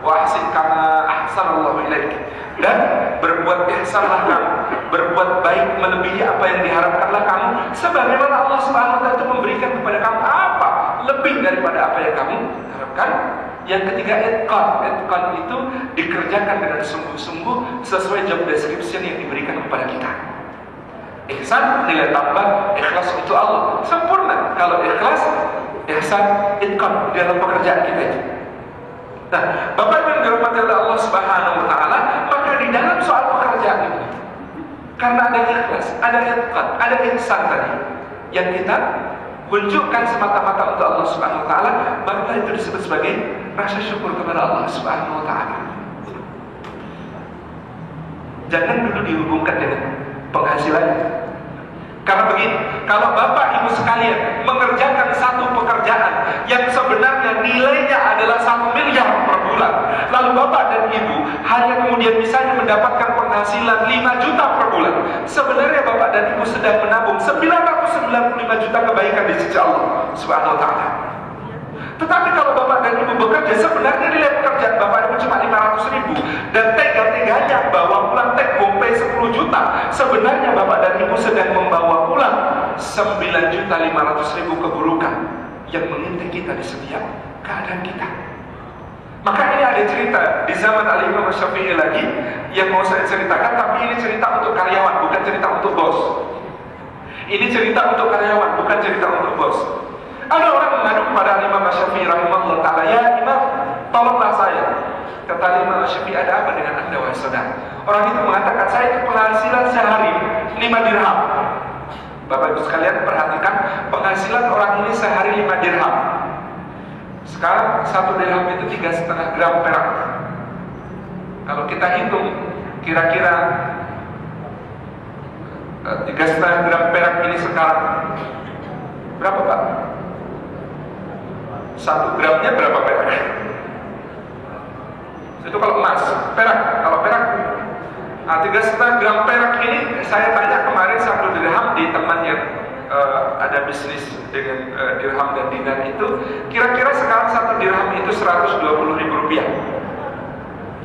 wa ahsin kama ahsanallahu ilaik. Dan berbuat ihsanlah kamu, berbuat baik melebihi apa yang diharapkanlah kamu, sebagaimana Allah Subhanahu wa taala itu memberikan kepada kamu apa lebih daripada apa yang kamu harapkan. Yang ketiga, itqan. Itqan itu dikerjakan dengan sungguh-sungguh sesuai job description yang diberikan kepada kita. Ihsan nilai tambah, ikhlas untuk Allah sempurna. Kalau ikhlas, ihsan, itqan dalam pekerjaan kita itu. Nah, Bapak Ibu yang dirahmati oleh Allah Subhanahu wa taala, maka di dalam soal pekerjaan ini, karena ada ikhlas, ada itqan, ada ihsan tadi yang kita tunjukkan semata-mata untuk Allah Subhanahu wa taala, maka itu disebut sebagai rasa syukur kepada Allah Subhanahu wa taala. Jangan dulu dihubungkan dengan penghasilan. Karena begini, kalau Bapak Ibu sekalian mengerjakan satu pekerjaan yang sebenarnya nilainya adalah 1 miliar per bulan, lalu Bapak dan Ibu hanya kemudian misalnya mendapatkan penghasilan 5 juta per bulan, sebenarnya Bapak dan Ibu sedang menabung 995 juta kebaikan di sisi Allah Subhanahu wa taala. Tetapi kalau Bapak dan Ibu bekerja, sebenarnya nilai pekerjaan Bapak Ibu cuma 500.000 dan tega-teganya bawa pulang take home pay 10 juta. Sebenarnya Bapak dan Ibu sedang membawa pulang 9.500.000 keburukan yang mengintai kita di setiap keadaan kita. Maka ini ada cerita di zaman Al-Imam Syafi'i lagi yang mau saya ceritakan, tapi ini cerita untuk karyawan, bukan cerita untuk bos. Ini cerita untuk karyawan, bukan cerita untuk bos. Ada orang mengadu kepada Imam Syafi'i rahimahullah ta'ala, ya Imam, tolonglah saya. Kata Imam Syafi'i, ada apa dengan anda wahai saudara? Orang itu mengatakan, saya itu penghasilan sehari 5 dirham. Bapak Ibu sekalian perhatikan, penghasilan orang ini sehari 5 dirham. Sekarang 1 dirham itu 3,5 gram perak. Kalau kita hitung, kira-kira 3,5 gram perak ini sekarang berapa Pak? 1 gramnya berapa perak? Itu kalau emas, perak. Kalau perak, 3,5 gram perak ini saya tanya kemarin 1 dirham di teman yang ada bisnis dengan dirham dan dinar itu, kira-kira sekarang 1 dirham itu 120.000 rupiah.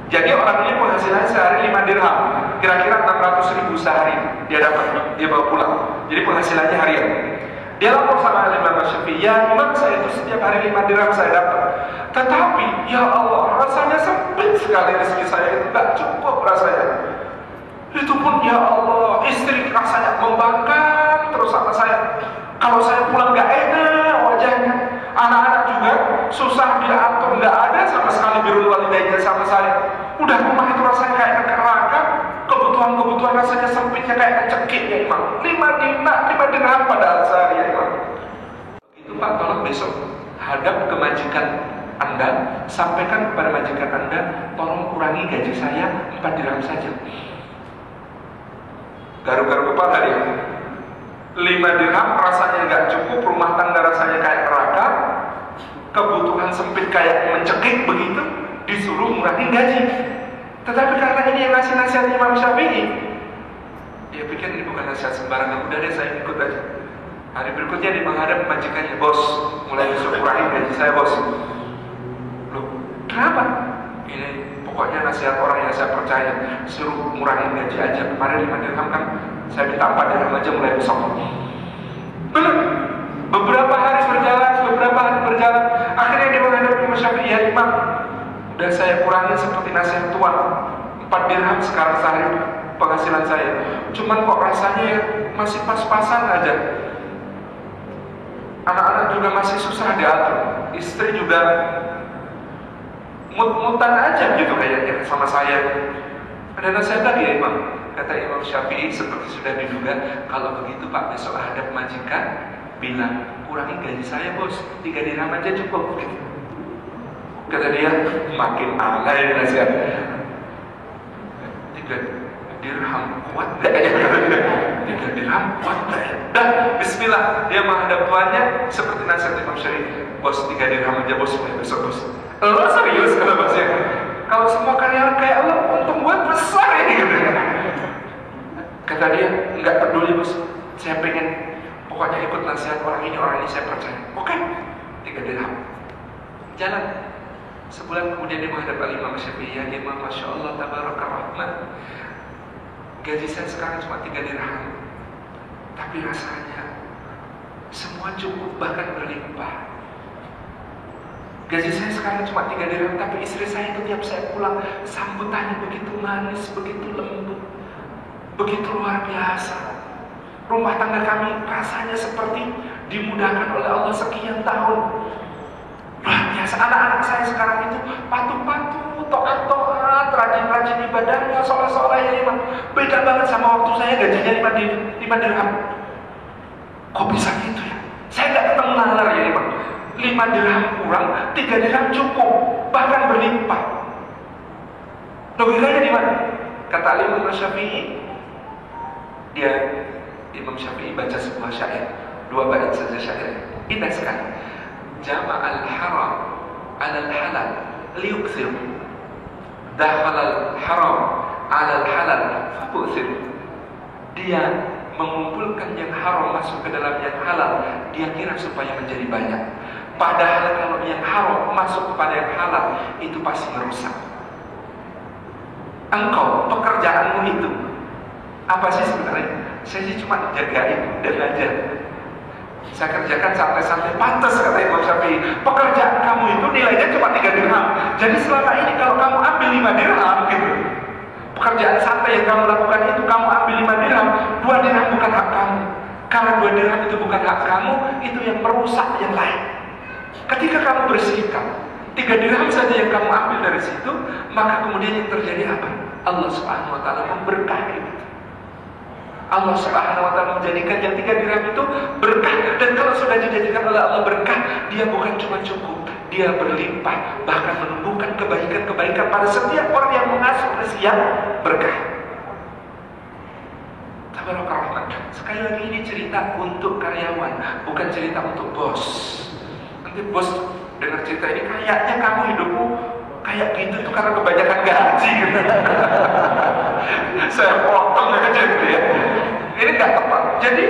Jadi orang ini penghasilannya sehari 5 dirham, kira-kira 600.000 sehari dia dapat, dia bawa pulang. Jadi penghasilannya harian. Dia lapor sama Imam Syafi'i, ya Imam, saya itu setiap hari 5 dirham saya dapat. Tetapi ya Allah, rasanya sempit sekali rezeki saya itu, gak cukup rasanya. Itu pun ya Allah, istri rasanya membangkang terus sama saya. Kalau saya pulang gak enak wajahnya. Anak-anak juga susah diatur, gak ada sama sekali birrul walidainnya sama saya. Udah rumah itu rasanya kayak neraka, kebutuhan rasanya sempitnya kayak kecekik ya Imam. 5 dirham padahal sehari ya Imam. Itu Pak, tolong besok hadap ke majikan Anda, sampaikan kepada majikan Anda, tolong kurangi gaji saya 4 dirham saja. Garu-garu kepala dia. 5 dirham rasanya nggak cukup, rumah tangga rasanya kayak neraka, kebutuhan sempit kayak mencekik begitu, disuruh murahkan gaji. Tetapi karena ini yang ngasih nasihat Imam Syafi'i, dia pikir ini bukan nasihat sembarangan, udah deh saya ikut aja. Hari berikutnya dia menghadap majikannya, bos, mulai disuruh kurangin gaji saya bos. Loh, kenapa? Ini pokoknya nasihat orang yang saya percaya, suruh murahkan gaji aja. Kemarin 5 dirham kan, saya minta 4 dirham aja mulai besok. Belum. Beberapa hari berjalan, akhirnya dia menghadap Imam Syafi'i, ya Imam, udah saya kurangin seperti nasihat Tuhan, 4 4 dirham sekarang sehari penghasilan saya. Cuman kok rasanya ya masih pas-pasan aja. Anak-anak juga masih susah diatur, istri juga mut-mutan aja gitu kayaknya sama saya. Ada nasihat lagi ya Imam, kata Imam Syafi'i seperti sudah diduga, kalau begitu Pak besok hadap majikan bilang kurangi gaji saya bos, 3 dirham aja cukup gitu. Kata dia makin alay nasihat, 3 dirham kuat gak ya? 3 dirham kuat gak ya? Dah bismillah, dia menghadap tuannya seperti nasihat Imam Syafi'i, bos 3 dirham aja bos, besok bos. Lo serius kata bosnya? Kalau semua karyawan kayak lo, untung gue besar ini gitu. Kata dia, nggak peduli bos, saya pengen pokoknya ikut nasihat orang ini saya percaya. Oke, 3 dirham. Jalan. Sebulan kemudian dia menghadap Imam Syafi'i, ya Imam, Masya Allah, Tabaraka Rahman, gaji saya sekarang cuma 3 dirham, tapi rasanya semua cukup bahkan berlimpah. Gaji saya sekarang cuma 3 dirham, tapi istri saya itu tiap saya pulang sambutannya begitu manis, begitu lembut, begitu luar biasa. Rumah tangga kami rasanya seperti dimudahkan oleh Allah sekian tahun. Luar biasa. Anak-anak saya sekarang itu patuh-patuh, taat-taat, rajin-rajin ibadahnya, soleh-soleh ya Imam. Beda banget sama waktu saya gajinya 5 dirham. Kok bisa gitu ya? Saya nggak ketemu nalar ya Imam. 5 dirham kurang, 3 dirham cukup, bahkan berlimpah. Logikanya di mana? Kata Imam Syafi'i, Imam Syafi'i baca sebuah syair, 2 bait saja syair, indah sekali. Jama'al haram 'alal halal liyukthir, dakhalal haram 'alal halal fabu'thir. Dia mengumpulkan yang haram masuk ke dalam yang halal, dia kira supaya menjadi banyak. Padahal kalau yang haram masuk kepada yang halal, itu pasti merusak. Engkau, pekerjaanmu itu apa sih sebenarnya? Saya sih cuma jagain dan ajar. Saya kerjakan santai-santai, pantas kata Imam Syafi'i. Pekerjaan kamu itu nilainya cuma 3 dirham. Jadi selama ini kalau kamu ambil 5 dirham gitu, pekerjaan santai yang kamu lakukan itu kamu ambil 5 dirham, 2 dirham bukan hak kamu. Karena 2 dirham itu bukan hak kamu, itu yang merusak yang lain. Ketika kamu bersikap 3 dirham saja yang kamu ambil dari situ, maka kemudian yang terjadi apa? Allah Subhanahu wa ta'ala memberkahi itu. Allah Subhanahu wa ta'ala menjadikan yang 3 dirham itu berkah. Dan kalau sudah dijadikan oleh Allah berkah, dia bukan cuma cukup, dia berlimpah, bahkan menumbuhkan kebaikan-kebaikan pada setiap orang yang mengasuh yang berkah. Tabaraka Rahman. Sekali lagi ini cerita untuk karyawan, bukan cerita untuk bos. Nanti bos dengar cerita ini, kayaknya kamu hidupmu kayak gitu tuh karena kebanyakan gaji gitu. Saya potong aja gitu ya. Ini gak tepat. Jadi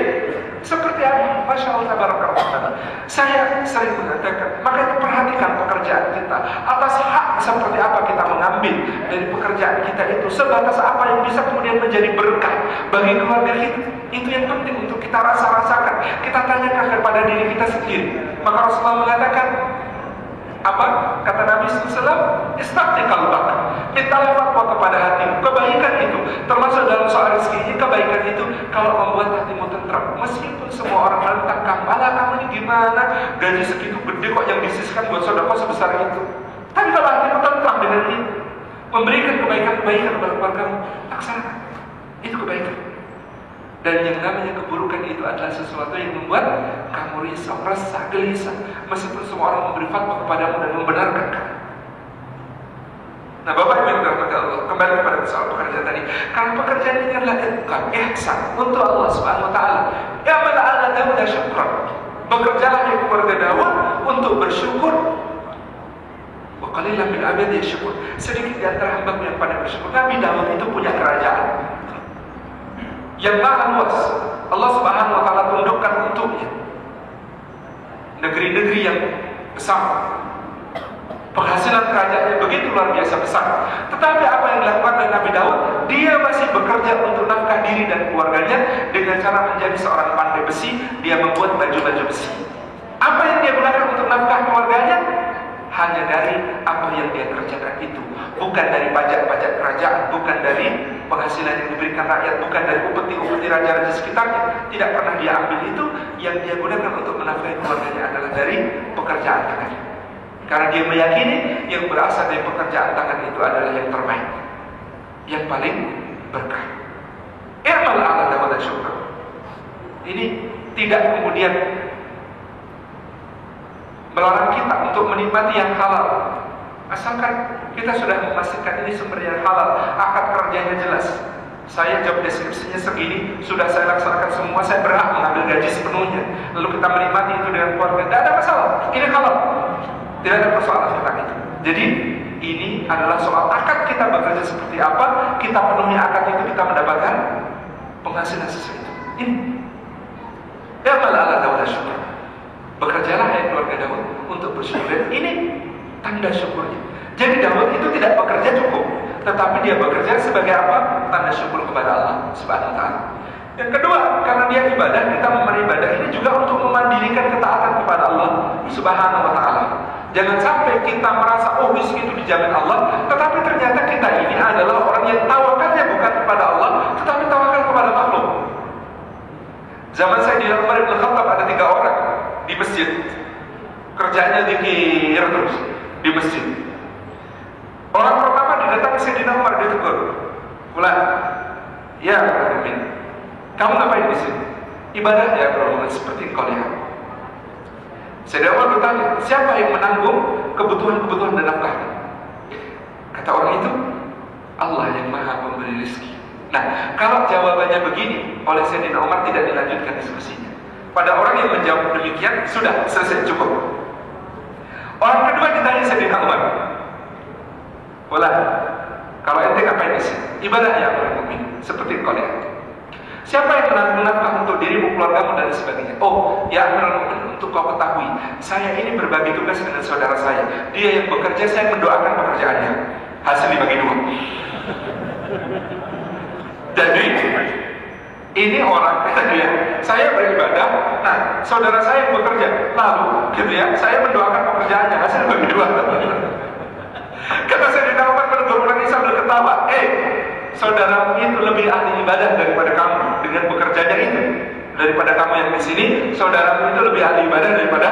seperti apa? Masya Allah, Tabarakallah. Saya sering mengatakan, makanya perhatikan pekerjaan kita. Atas hak seperti apa kita mengambil dari pekerjaan kita itu, sebatas apa yang bisa kemudian menjadi berkah bagi keluarga kita. Itu yang penting untuk kita rasakan. Kita tanyakan kepada diri kita sendiri. Maka Rasulullah mengatakan, apa kata Nabi SAW? Istafti qalbak, mintalah fatwa kepada hatimu. Kebaikan itu termasuk dalam soal rezeki ini. Kebaikan itu kalau membuat hatimu tentram, meskipun semua orang menentang kamu, alah kamu ini gimana, gaji segitu gede kok yang disisihkan buat sedekah sebesar itu. Tapi kalau hatimu tentram dengan ini, memberikan kebaikan-kebaikan kepada keluargamu, laksanakan. Itu kebaikan. Dan yang namanya keburukan itu adalah sesuatu yang membuat kamu risau, resah, gelisah, meskipun semua orang memberi fatwa kepadamu dan membenarkan kamu. Nah, Bapak Ibu yang dirahmati Allah, kembali kepada soal pekerjaan tadi. Karena pekerjaan ini adalah ihsan untuk Allah Subhanahu wa ta'ala. Ya ala Dawud syukran. Bekerjalah di keluarga Daud untuk bersyukur. Wa qalilan min ibadi syukur. Sedikit di antara hamba yang pada bersyukur. Nabi Daud itu punya kerajaan yang maha luas. Allah Subhanahu wa ta'ala tundukkan untuknya negeri-negeri yang besar. Penghasilan kerajaannya begitu luar biasa besar. Tetapi apa yang dilakukan oleh Nabi Daud, dia masih bekerja untuk nafkah diri dan keluarganya dengan cara menjadi seorang pandai besi. Dia membuat baju-baju besi. Apa yang dia gunakan untuk nafkah keluarganya? hanya dari apa yang dia kerjakan itu, bukan dari pajak-pajak kerajaan, bukan dari penghasilan yang diberikan rakyat, bukan dari upeti-upeti raja-raja sekitarnya. Tidak pernah dia ambil itu. Yang dia gunakan untuk menafkahi keluarganya adalah dari pekerjaan tangannya. Karena dia meyakini yang berasal dari pekerjaan tangan itu adalah yang terbaik, yang paling berkah. I'mal 'ala Dawud syukur. Ini tidak kemudian melarang kita untuk menikmati yang halal, asalkan kita sudah memastikan ini sumber yang halal, akad kerjanya jelas. Saya job deskripsinya segini, sudah saya laksanakan semua, saya berhak mengambil gaji sepenuhnya. Lalu kita menikmati itu dengan keluarga, tidak ada masalah. Ini halal, tidak ada persoalan tentang itu. Jadi ini adalah soal akad kita bekerja seperti apa, kita penuhi akad itu, kita mendapatkan penghasilan sesuai itu. Ini ya malah Dawud syukur. Bekerjalah hai keluarga Daud untuk bersyukur. Ini tanda syukurnya. Jadi Daud itu tidak bekerja cukup, tetapi dia bekerja sebagai apa? Tanda syukur kepada Allah Subhanahu wa taala. Yang kedua, karena dia ibadah, kita memulai ibadah ini juga untuk memandirikan ketaatan kepada Allah Subhanahu wa taala. Jangan sampai kita merasa oh rezeki itu dijamin Allah, tetapi ternyata kita ini adalah orang yang tawakalnya bukan kepada Allah, tetapi tawakal kepada makhluk. Zaman saya di Umar bin Khattab ada 3 orang di masjid, kerjanya zikir terus di masjid. Orang pertama didatangi Sayyidina Umar, dia tegur, "Fulan, ya Amin, kamu ngapain di sini?" "Ibadah ya bro, seperti engkau lihat." Sayyidina Umar bertanya, "Siapa yang menanggung kebutuhan-kebutuhan dan nafkah?" Kata orang itu, "Allah yang maha pemberi rezeki." Nah, kalau jawabannya begini oleh Sayyidina Umar, tidak dilanjutkan diskusinya. Pada orang yang menjawab demikian, sudah selesai, cukup. Orang kedua ditanya Sayyidina Umar, "Bola, kalau ente ngapain di sini?" "Ibadah ya orang mukmin, seperti engkau lihat." "Siapa yang menanggung nafkah untuk dirimu, keluargamu dan sebagainya?" "Oh, ya Amirul Mukminin, untuk kau ketahui, saya ini berbagi tugas dengan saudara saya. Dia yang bekerja, saya mendoakan pekerjaannya. Hasil dibagi 2." Jadi ini orang kata dia, saya beribadah, nah saudara saya yang bekerja, lalu gitu ya, saya mendoakan pekerjaannya, hasil bagi 2. Kata Sayyidina Umar menegur orang ini sambil ketawa, saudaramu itu lebih ahli ibadah daripada kamu dengan bekerjanya itu. Daripada kamu yang di sini, saudaramu itu lebih ahli ibadah daripada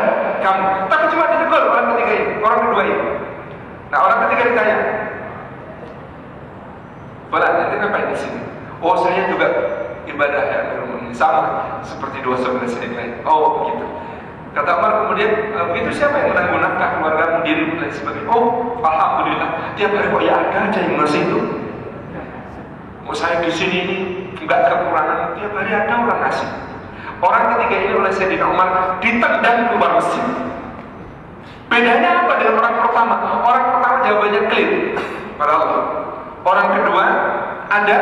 kamu. Tapi cuma ditegur orang ketiga ini, orang kedua ini. Nah orang ketiga ditanya, "Bola, nanti ngapain di sini?" "Oh, saya juga ibadah ya, sama seperti 2 saudara saya lain." "Oh, begitu." Kata Umar kemudian, "Begitu siapa yang menanggung nafkah keluargamu, dirimu dan sebagainya?" "Oh, alhamdulillah, tiap hari kok ya ada aja yang ngasih itu. Oh, saya di sini ini enggak kekurangan, tiap hari ada orang ngasih." Orang ketiga ini oleh Sayyidina Umar ditendang keluar masjid. Bedanya apa dengan orang pertama? Orang pertama jawabannya clear pada Allah. Orang kedua ada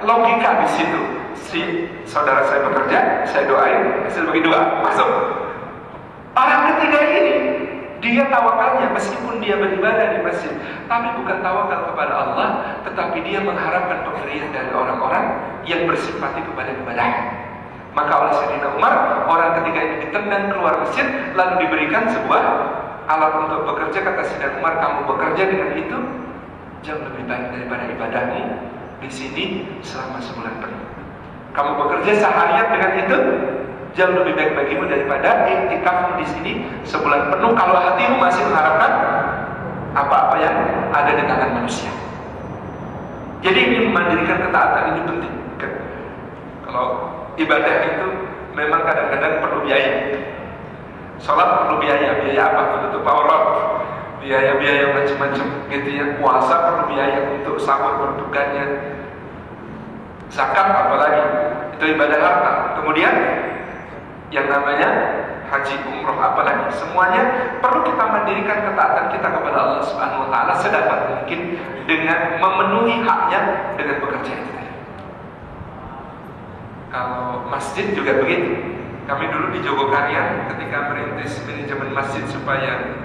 logika di situ. Si saudara saya bekerja, saya doain, hasil bagi 2, masuk. Orang ketiga ini, dia tawakalnya meskipun dia beribadah di masjid, tapi bukan tawakal kepada Allah, tetapi dia mengharapkan pemberian dari orang-orang yang bersimpati kepada ibadahnya. Maka oleh Sayyidina Umar, orang ketiga ini ditendang keluar masjid, lalu diberikan sebuah alat untuk bekerja. Kata Sayyidina Umar, "Kamu bekerja dengan itu jauh lebih baik daripada ibadahmu di sini selama sebulan penuh. Kamu bekerja seharian dengan itu jauh lebih baik bagimu daripada iktikafmu di sini sebulan penuh kalau hatimu masih mengharapkan apa-apa yang ada di tangan manusia." Jadi ini memandirikan ketaatan ini penting. Kalau ibadah itu memang kadang-kadang perlu biaya. Sholat perlu biaya apa? Untuk aurat, biaya-biaya macam-macam gitu ya. Puasa perlu biaya untuk sahur berbukanya. Zakat apalagi, itu ibadah harta. Kemudian yang namanya haji, umroh apalagi, semuanya perlu kita mandirikan ketaatan kita kepada Allah Subhanahu wa taala sedapat mungkin dengan memenuhi haknya dengan bekerja itu. Kalau masjid juga begitu. Kami dulu di Jogokaryan ketika merintis manajemen masjid supaya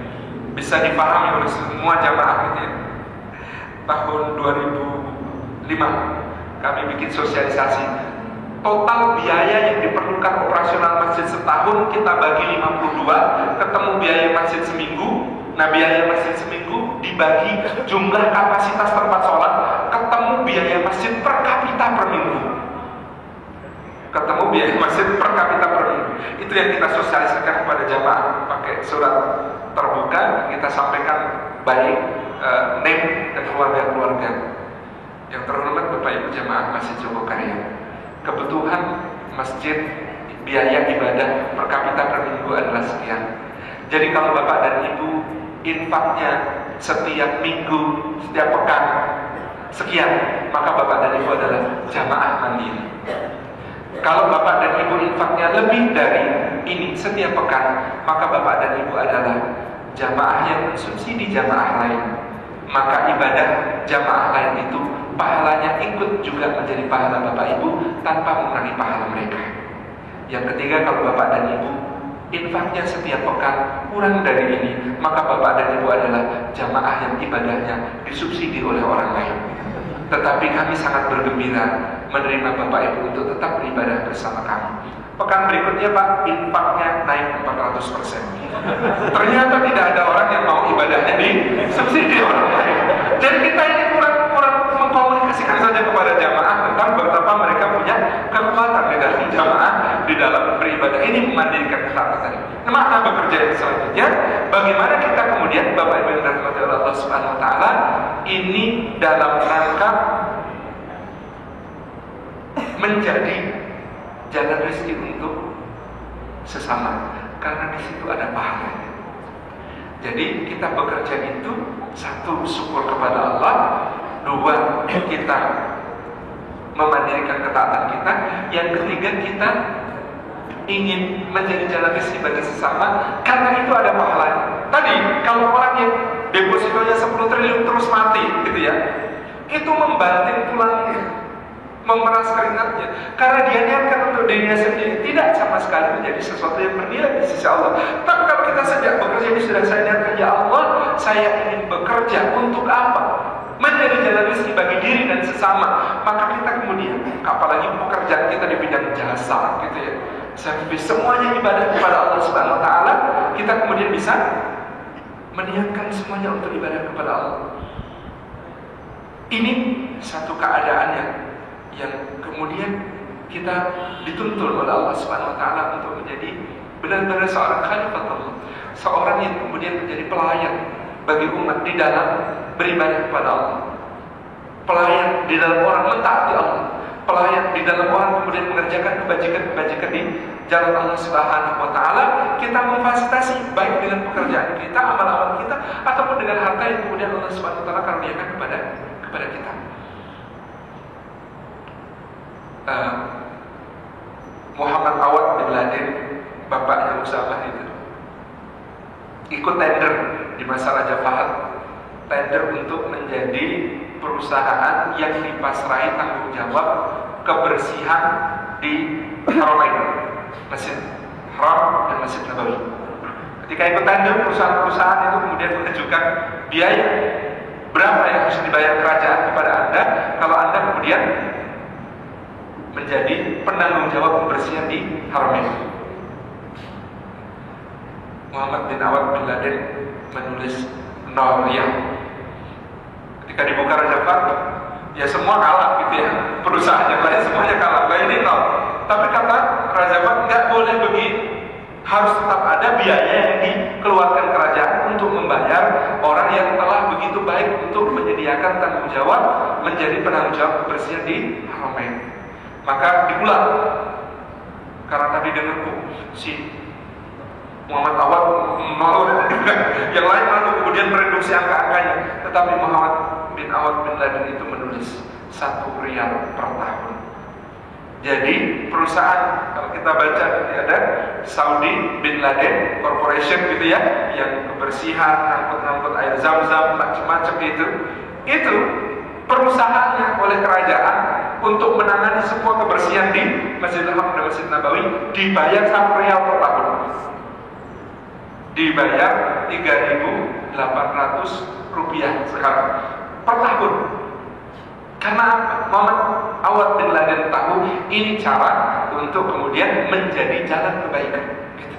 bisa dipahami oleh semua jamaah gitu ya. Tahun 2005 kami bikin sosialisasi. Total biaya yang diperlukan operasional masjid setahun kita bagi 52, ketemu biaya masjid seminggu Nah, biaya masjid seminggu dibagi jumlah kapasitas tempat sholat, ketemu biaya masjid per kapita per minggu. Ketemu biaya masjid per kapita per minggu. Itu yang kita sosialisasikan kepada jamaah pakai surat terbuka, kita sampaikan baik name dan keluarga-keluarga. Yang terhormat Bapak Ibu jamaah Masjid Jogokarya, kebutuhan masjid biaya ibadah per kapita per minggu adalah sekian. Jadi kalau Bapak dan Ibu infaknya setiap minggu, setiap pekan sekian, maka Bapak dan Ibu adalah jamaah mandiri. Kalau Bapak dan Ibu infaknya lebih dari ini setiap pekan, maka Bapak dan Ibu adalah jamaah yang mensubsidi jamaah lain. Maka ibadah jamaah lain itu pahalanya ikut juga menjadi pahala Bapak Ibu tanpa mengurangi pahala mereka. Yang ketiga, kalau Bapak dan Ibu infaknya setiap pekan kurang dari ini, maka Bapak dan Ibu adalah jamaah yang ibadahnya disubsidi oleh orang lain. Tetapi kami sangat bergembira menerima Bapak Ibu untuk tetap beribadah bersama kami. Pekan berikutnya Pak, infaknya naik 400%. Ternyata tidak ada orang yang mau ibadahnya disubsidi orang lain. Jadi kita ini kurang mengkomunikasikan saja kepada jamaah tentang betapa mereka punya kekuatan di dalam jamaah, di dalam beribadah ini memandirikan ketaatan. Makna bekerja yang selanjutnya, bagaimana kita kemudian Bapak Ibu yang dirahmati oleh Allah Subhanahu Wa Taala ini dalam rangka menjadi jalan rezeki untuk sesama, karena di situ ada pahalanya. Jadi kita bekerja itu satu, syukur kepada Allah; dua, kita memandirikan ketaatan kita; yang ketiga, kita ingin menjadi jalan rezeki bagi sesama, karena itu ada pahalanya. Tadi kalau orang yang depositonya 10 triliun terus mati gitu ya, itu membanting tulangnya, memeras keringatnya, karena dia niatkan untuk dirinya sendiri, tidak sama sekali menjadi sesuatu yang bernilai di sisi Allah. Tapi kalau kita sejak bekerja ini sudah saya niatkan, ya Allah, saya ingin bekerja untuk apa? Menjadi jalan rezeki bagi diri dan sesama. Maka kita kemudian, apalagi pekerjaan kita di bidang jasa gitu ya, servis, semuanya ibadah kepada Allah Subhanahu Wa Taala, kita kemudian bisa meniatkan semuanya untuk ibadah kepada Allah. Ini satu keadaan yang kemudian kita dituntun oleh Allah Subhanahu Wa Taala untuk menjadi benar-benar seorang khalifatullah, seorang yang kemudian menjadi pelayan bagi umat di dalam beribadah kepada Allah, pelayan di dalam orang mentaati Allah, pelayan di dalam orang kemudian mengerjakan kebajikan-kebajikan di jalan Allah Subhanahu Wa Taala. Kita memfasilitasi baik dengan pekerjaan kita, amal-amal kita, ataupun dengan harta yang kemudian Allah Subhanahu Wa Taala karuniakan kepada kita. Muhammad Awad bin Laden, bapaknya Usamah itu, ikut tender di masa Raja Fahad, tender untuk menjadi perusahaan yang dipasrahi tanggung jawab kebersihan di Haramain, Masjid Haram dan Masjid Nabawi. Ketika ikut tender, perusahaan-perusahaan itu kemudian mengajukan biaya berapa yang harus dibayar kerajaan kepada Anda kalau Anda kemudian menjadi penanggung jawab kebersihan di Haramain. Muhammad bin Awad bin Laden menulis 0 riyal. Ketika dibuka Raja Fahad, ya semua kalah gitu ya, perusahaan yang lain semuanya kalah, nah ini 0. Tapi kata Raja Fahad, nggak boleh begitu, harus tetap ada biaya yang dikeluarkan kerajaan untuk membayar orang yang telah begitu baik untuk menyediakan tanggung jawab menjadi penanggung jawab kebersihan di Haramain. Maka diulang, karena tadi dengarku si Muhammad Awad 0, yang lain lalu kemudian mereduksi angka-angkanya, tetapi Muhammad bin Awad bin Laden itu menulis 1 riyal per tahun. Jadi perusahaan, kalau kita baca nanti ada Saudi bin Laden Corporation gitu ya, yang kebersihan, angkut-angkut air zam-zam, macam-macam itu perusahaannya oleh kerajaan untuk menangani semua kebersihan di Masjidil Haram dan Masjid Nabawi, dibayar 1 riyal per tahun. Dibayar 3.800 rupiah sekarang per tahun. Karena Muhammad Awad bin Laden tahu ini cara untuk kemudian menjadi jalan kebaikan, gitu.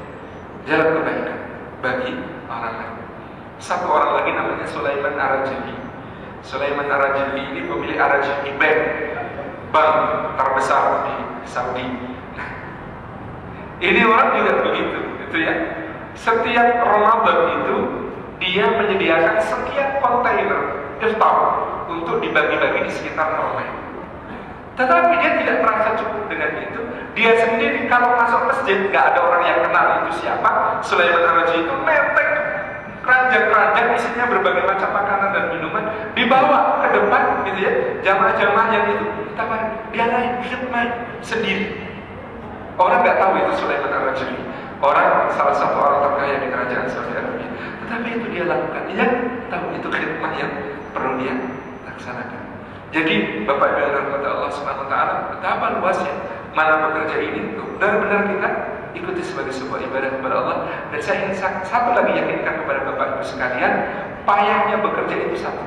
Jalan kebaikan bagi orang lain. Satu orang lagi namanya Sulaiman Ar-Rajili. Sulaiman Ar-Rajili ini pemilik Ar-Rajili bank terbesar di Saudi. Nah, ini orang juga begitu, gitu ya. Setiap Ramadan itu dia menyediakan sekian kontainer iftar untuk dibagi-bagi di sekitar rumah. Tetapi dia tidak merasa cukup dengan itu. Dia sendiri kalau masuk masjid nggak ada orang yang kenal itu siapa. Sulaiman Ar-Rajili itu netek keranjang-keranjang isinya berbagai macam makanan dan minuman dibawa ke depan, gitu ya. Jamaah-jamaah yang itu dia lain khidmat sendiri. Orang nggak tahu itu Sulaiman Ar-Rajili, salah satu orang terkaya di kerajaan Saudi Arabia. Tetapi itu dia lakukan. Dia tahu itu khidmat yang perlu dia laksanakan. Jadi Bapak Ibu yang dirahmati Allah Subhanahu wa taala, betapa luasnya mana bekerja ini benar-benar kita ikuti sebagai sebuah ibadah kepada Allah. Dan saya ingin satu lagi yakinkan kepada Bapak Ibu sekalian, payahnya bekerja itu satu.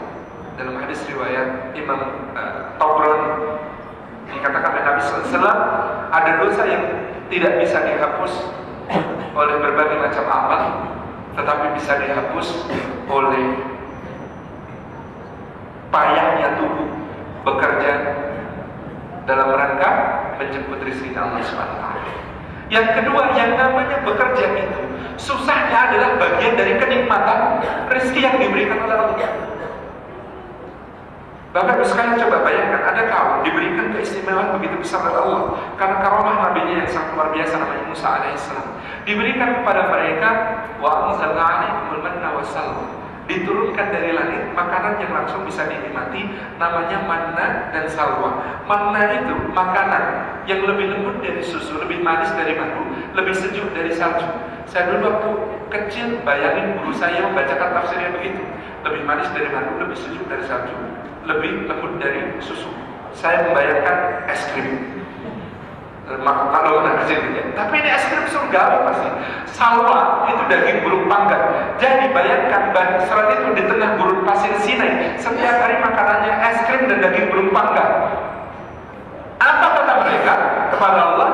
Dalam hadis riwayat Imam Tabrani dikatakan oleh Nabi sallallahu alaihi wasallam, ada dosa yang tidak bisa dihapus oleh berbagai macam amal, tetapi bisa dihapus oleh payahnya tubuh bekerja dalam rangka menjemput rezeki Allah Subhanahu wa taala. Yang kedua, yang namanya bekerja itu susahnya adalah bagian dari kenikmatan rezeki yang diberikan oleh Allah. Bapak Ibu sekalian coba bayangkan, ada kaum diberikan keistimewaan begitu besar oleh Allah karena karomah nabinya yang sangat luar biasa namanya Musa alaihissalam. Diberikan kepada mereka wa anzalna 'alaihimul manna wassalwa. Diturunkan dari langit makanan yang langsung bisa dinikmati, namanya manna dan salwa. Manna itu makanan yang lebih lembut dari susu, lebih manis dari madu, lebih sejuk dari salju. Saya dulu waktu kecil bayangin guru saya membacakan tafsirnya begitu. Lebih manis dari madu, lebih sejuk dari salju, lebih lembut dari susu. Saya membayangkan es krim. Kalau anak kecil gitu ya. Tapi ini es krim surgawi pasti. Salwa itu daging burung panggang. Jadi bayangkan Bani Israil itu di tengah gurun pasir Sinai, setiap hari makanannya es krim dan daging burung panggang. Apa kata mereka kepada Allah?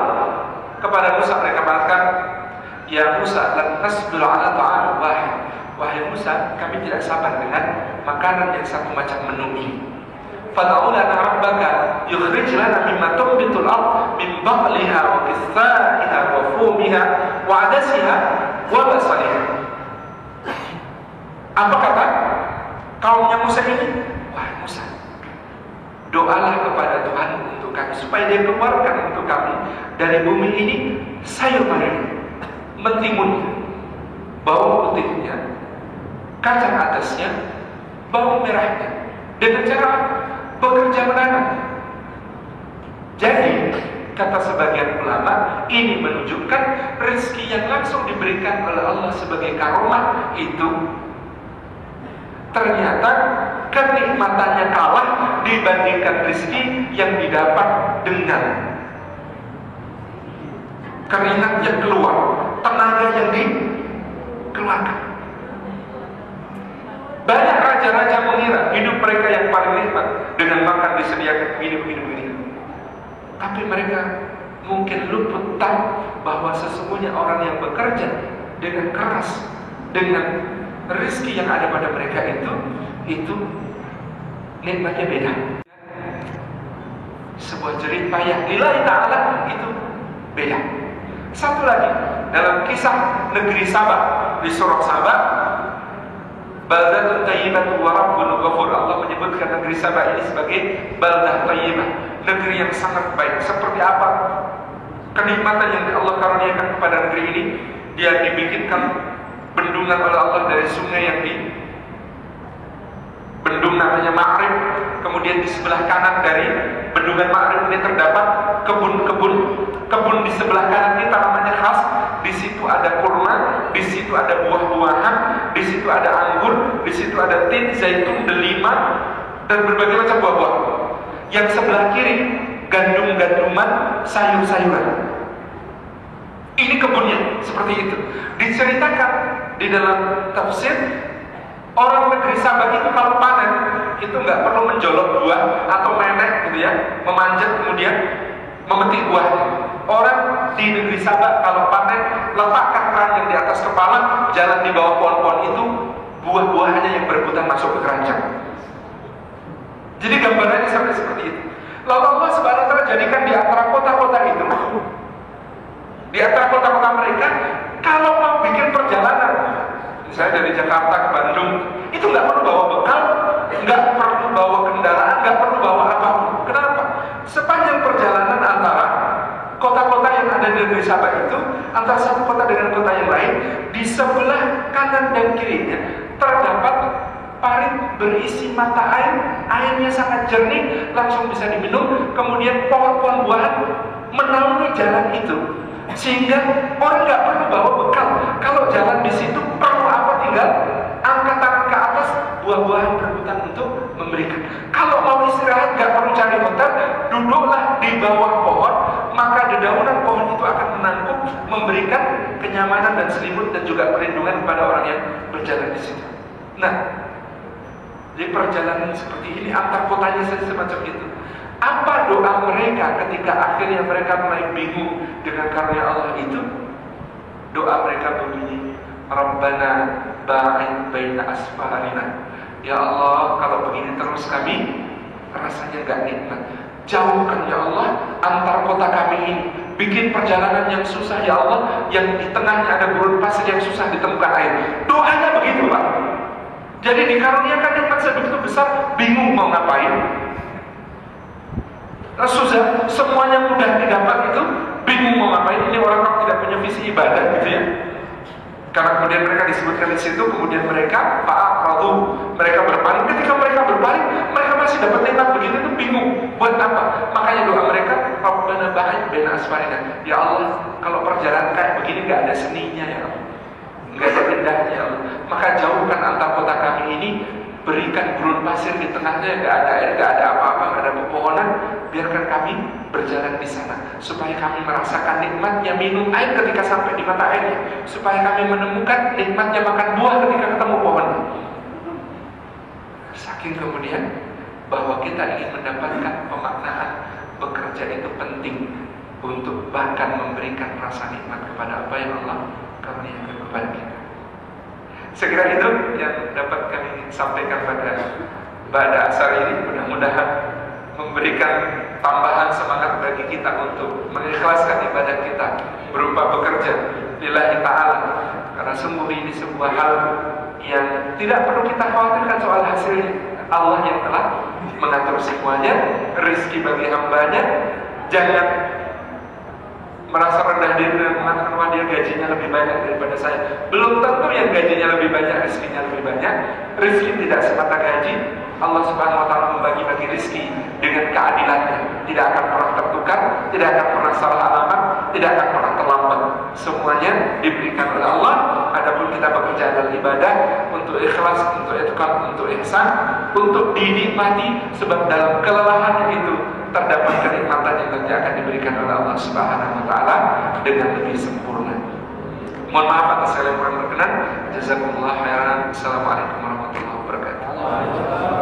Kepada Musa mereka mengatakan, ya Musa, lan nasbiru ala ta'am wahid. Wahai Musa, kami tidak sabar dengan makanan yang satu macam menu ini. Fad'u lana rabbaka yukhrij lana mimma tunbitul ardh min baqliha wa qithaiha wa fumiha wa 'adasiha wa basaliha. Apa kata kaumnya Musa ini? Wah Musa, doalah kepada Tuhan untuk kami supaya Dia keluarkan untuk kami dari bumi ini sayur mayur, mentimun, bawang putihnya, kacang atasnya, bawang merahnya, dengan cara bekerja menanam. Jadi kata sebagian ulama, ini menunjukkan rezeki yang langsung diberikan oleh Allah sebagai karomah itu ternyata kenikmatannya kalah dibandingkan rezeki yang didapat dengan keringat yang keluar, tenaga yang dikeluarkan. Banyak raja-raja mengira hidup mereka yang paling nikmat dengan makan disediakan begini. Tapi mereka mungkin luput tahu bahwa sesungguhnya orang yang bekerja dengan keras, dengan rezeki yang ada pada mereka itu nikmatnya beda. Sebuah jerih payah lillahi ta'ala itu beda. Satu lagi dalam kisah negeri Sabah, di surah Sabah, baldatun tayyibatun wa rabbun ghafur. Allah menyebutkan negeri Sabah ini sebagai baldah tayyibah, negeri yang sangat baik. Seperti apa kenikmatan yang Allah karuniakan kepada negeri ini? Dia dibikinkan bendungan oleh Allah dari sungai yang di bendung namanya Ma'rib. Kemudian di sebelah kanan dari bendungan Ma'rib ini terdapat kebun di sebelah kanan kita namanya khas. Di situ ada kurma, di situ ada buah-buahan, di situ ada anggur, di situ ada tin, zaitun, delima, dan berbagai macam buah-buah. Yang sebelah kiri gandum-ganduman, sayur-sayuran. Ini kebunnya seperti itu. Diceritakan di dalam tafsir, orang negeri Sabah itu kalau panen itu nggak perlu menjolok buah atau menek gitu ya, memanjat kemudian memetik buahnya. Orang di negeri Sabah kalau panen letakkan keran yang di atas kepala, jalan di bawah pohon-pohon itu, buah-buahannya yang berebutan masuk ke keranjang. Jadi gambarannya sampai seperti itu. Lalu Allah Subhanahu wa taala jadikan di antara kota-kota itu, di antara kota-kota mereka, kalau mau bikin perjalanan, misalnya dari Jakarta ke Bandung, itu nggak perlu bawa bekal, nggak perlu bawa kendaraan, nggak perlu bawa apapun. Kenapa? Sepanjang perjalanan antara kota-kota yang ada di negeri Sabah itu, antara satu kota dengan kota yang lain, di sebelah kanan dan kirinya terdapat parit berisi mata air, airnya sangat jernih, langsung bisa diminum. Kemudian pohon-pohon buahan menaungi jalan itu, sehingga orang nggak perlu bawa bekal. Kalau jalan di situ perlu apa, tinggal angkat tangan ke atas, buah-buahan berebutan untuk memberikan. Kalau mau istirahat nggak perlu cari hotel, duduklah di bawah pohon, maka dedaunan pohon itu akan menangkup, memberikan kenyamanan dan selimut dan juga perlindungan kepada orang yang berjalan di situ. Nah, di perjalanan seperti ini antar kotanya saja semacam itu. Apa doa mereka ketika akhirnya mereka mulai bingung dengan karunia Allah itu? Doa mereka berbunyi, Rabbana ba'id baina asfarina. Ya Allah, kalau begini terus kami rasanya gak nikmat. Jauhkan ya Allah antar kota kami ini. Bikin perjalanan yang susah ya Allah, yang di tengahnya ada gurun pasir yang susah ditemukan air. Doanya begitu Pak. Jadi dikaruniakan nikmat sebegitu besar, bingung mau ngapain. Susah, semuanya mudah didapat itu, bingung mau ngapain. Ini orang kalau tidak punya visi ibadah gitu ya. Karena kemudian mereka disebutkan di situ, kemudian mereka fa'aqradu, mereka berpaling. Ketika mereka berpaling, mereka masih dapat nikmat begitu itu bingung. Buat apa? Makanya doa mereka, Rabbana ba'id baina asfarina. Ya Allah, kalau perjalanan kayak begini nggak ada seninya ya Allah, nggak ada indahnya ya Allah. Maka jauhkan antar kota kami ini, berikan gurun pasir di tengahnya, nggak ada air, nggak ada apa-apa, nggak ada pepohonan. Biarkan kami berjalan di sana, supaya kami merasakan nikmatnya minum air ketika sampai di mata airnya, supaya kami menemukan nikmatnya makan buah ketika ketemu pohonnya. Saking kemudian bahwa kita ingin mendapatkan pemaknaan bekerja itu penting untuk bahkan memberikan rasa nikmat kepada apa yang Allah karuniakan kepada kita. Sekira itu yang dapat kami sampaikan pada asar ini. Mudah-mudahan memberikan tambahan semangat bagi kita untuk mengikhlaskan ibadah kita berupa bekerja lillahi ta'ala. Karena sungguh ini sebuah hal yang tidak perlu kita khawatirkan soal hasilnya. Allah yang telah mengatur semuanya, rezeki bagi hambanya. Jangan merasa rendah diri dan mengatakan wah dia gajinya lebih banyak daripada saya. Belum tentu yang gajinya lebih banyak, rezekinya lebih banyak. Rezeki tidak semata gaji. Allah Subhanahu wa taala membagi-bagi rezeki dengan keadilannya. Tidak akan pernah tertukar, tidak akan pernah salah alamat, tidak akan pernah terlambat. Semuanya diberikan oleh Allah. Adapun kita bekerja adalah ibadah untuk ikhlas, untuk itqan, untuk ihsan, untuk dinikmati, sebab dalam kelelahan itu terdapat kenikmatan yang nanti akan diberikan oleh Allah Subhanahu wa taala dengan lebih sempurna. Mohon maaf atas segala yang kurang berkenan. Jazakumullah khairan. Assalamualaikum warahmatullahi wabarakatuh.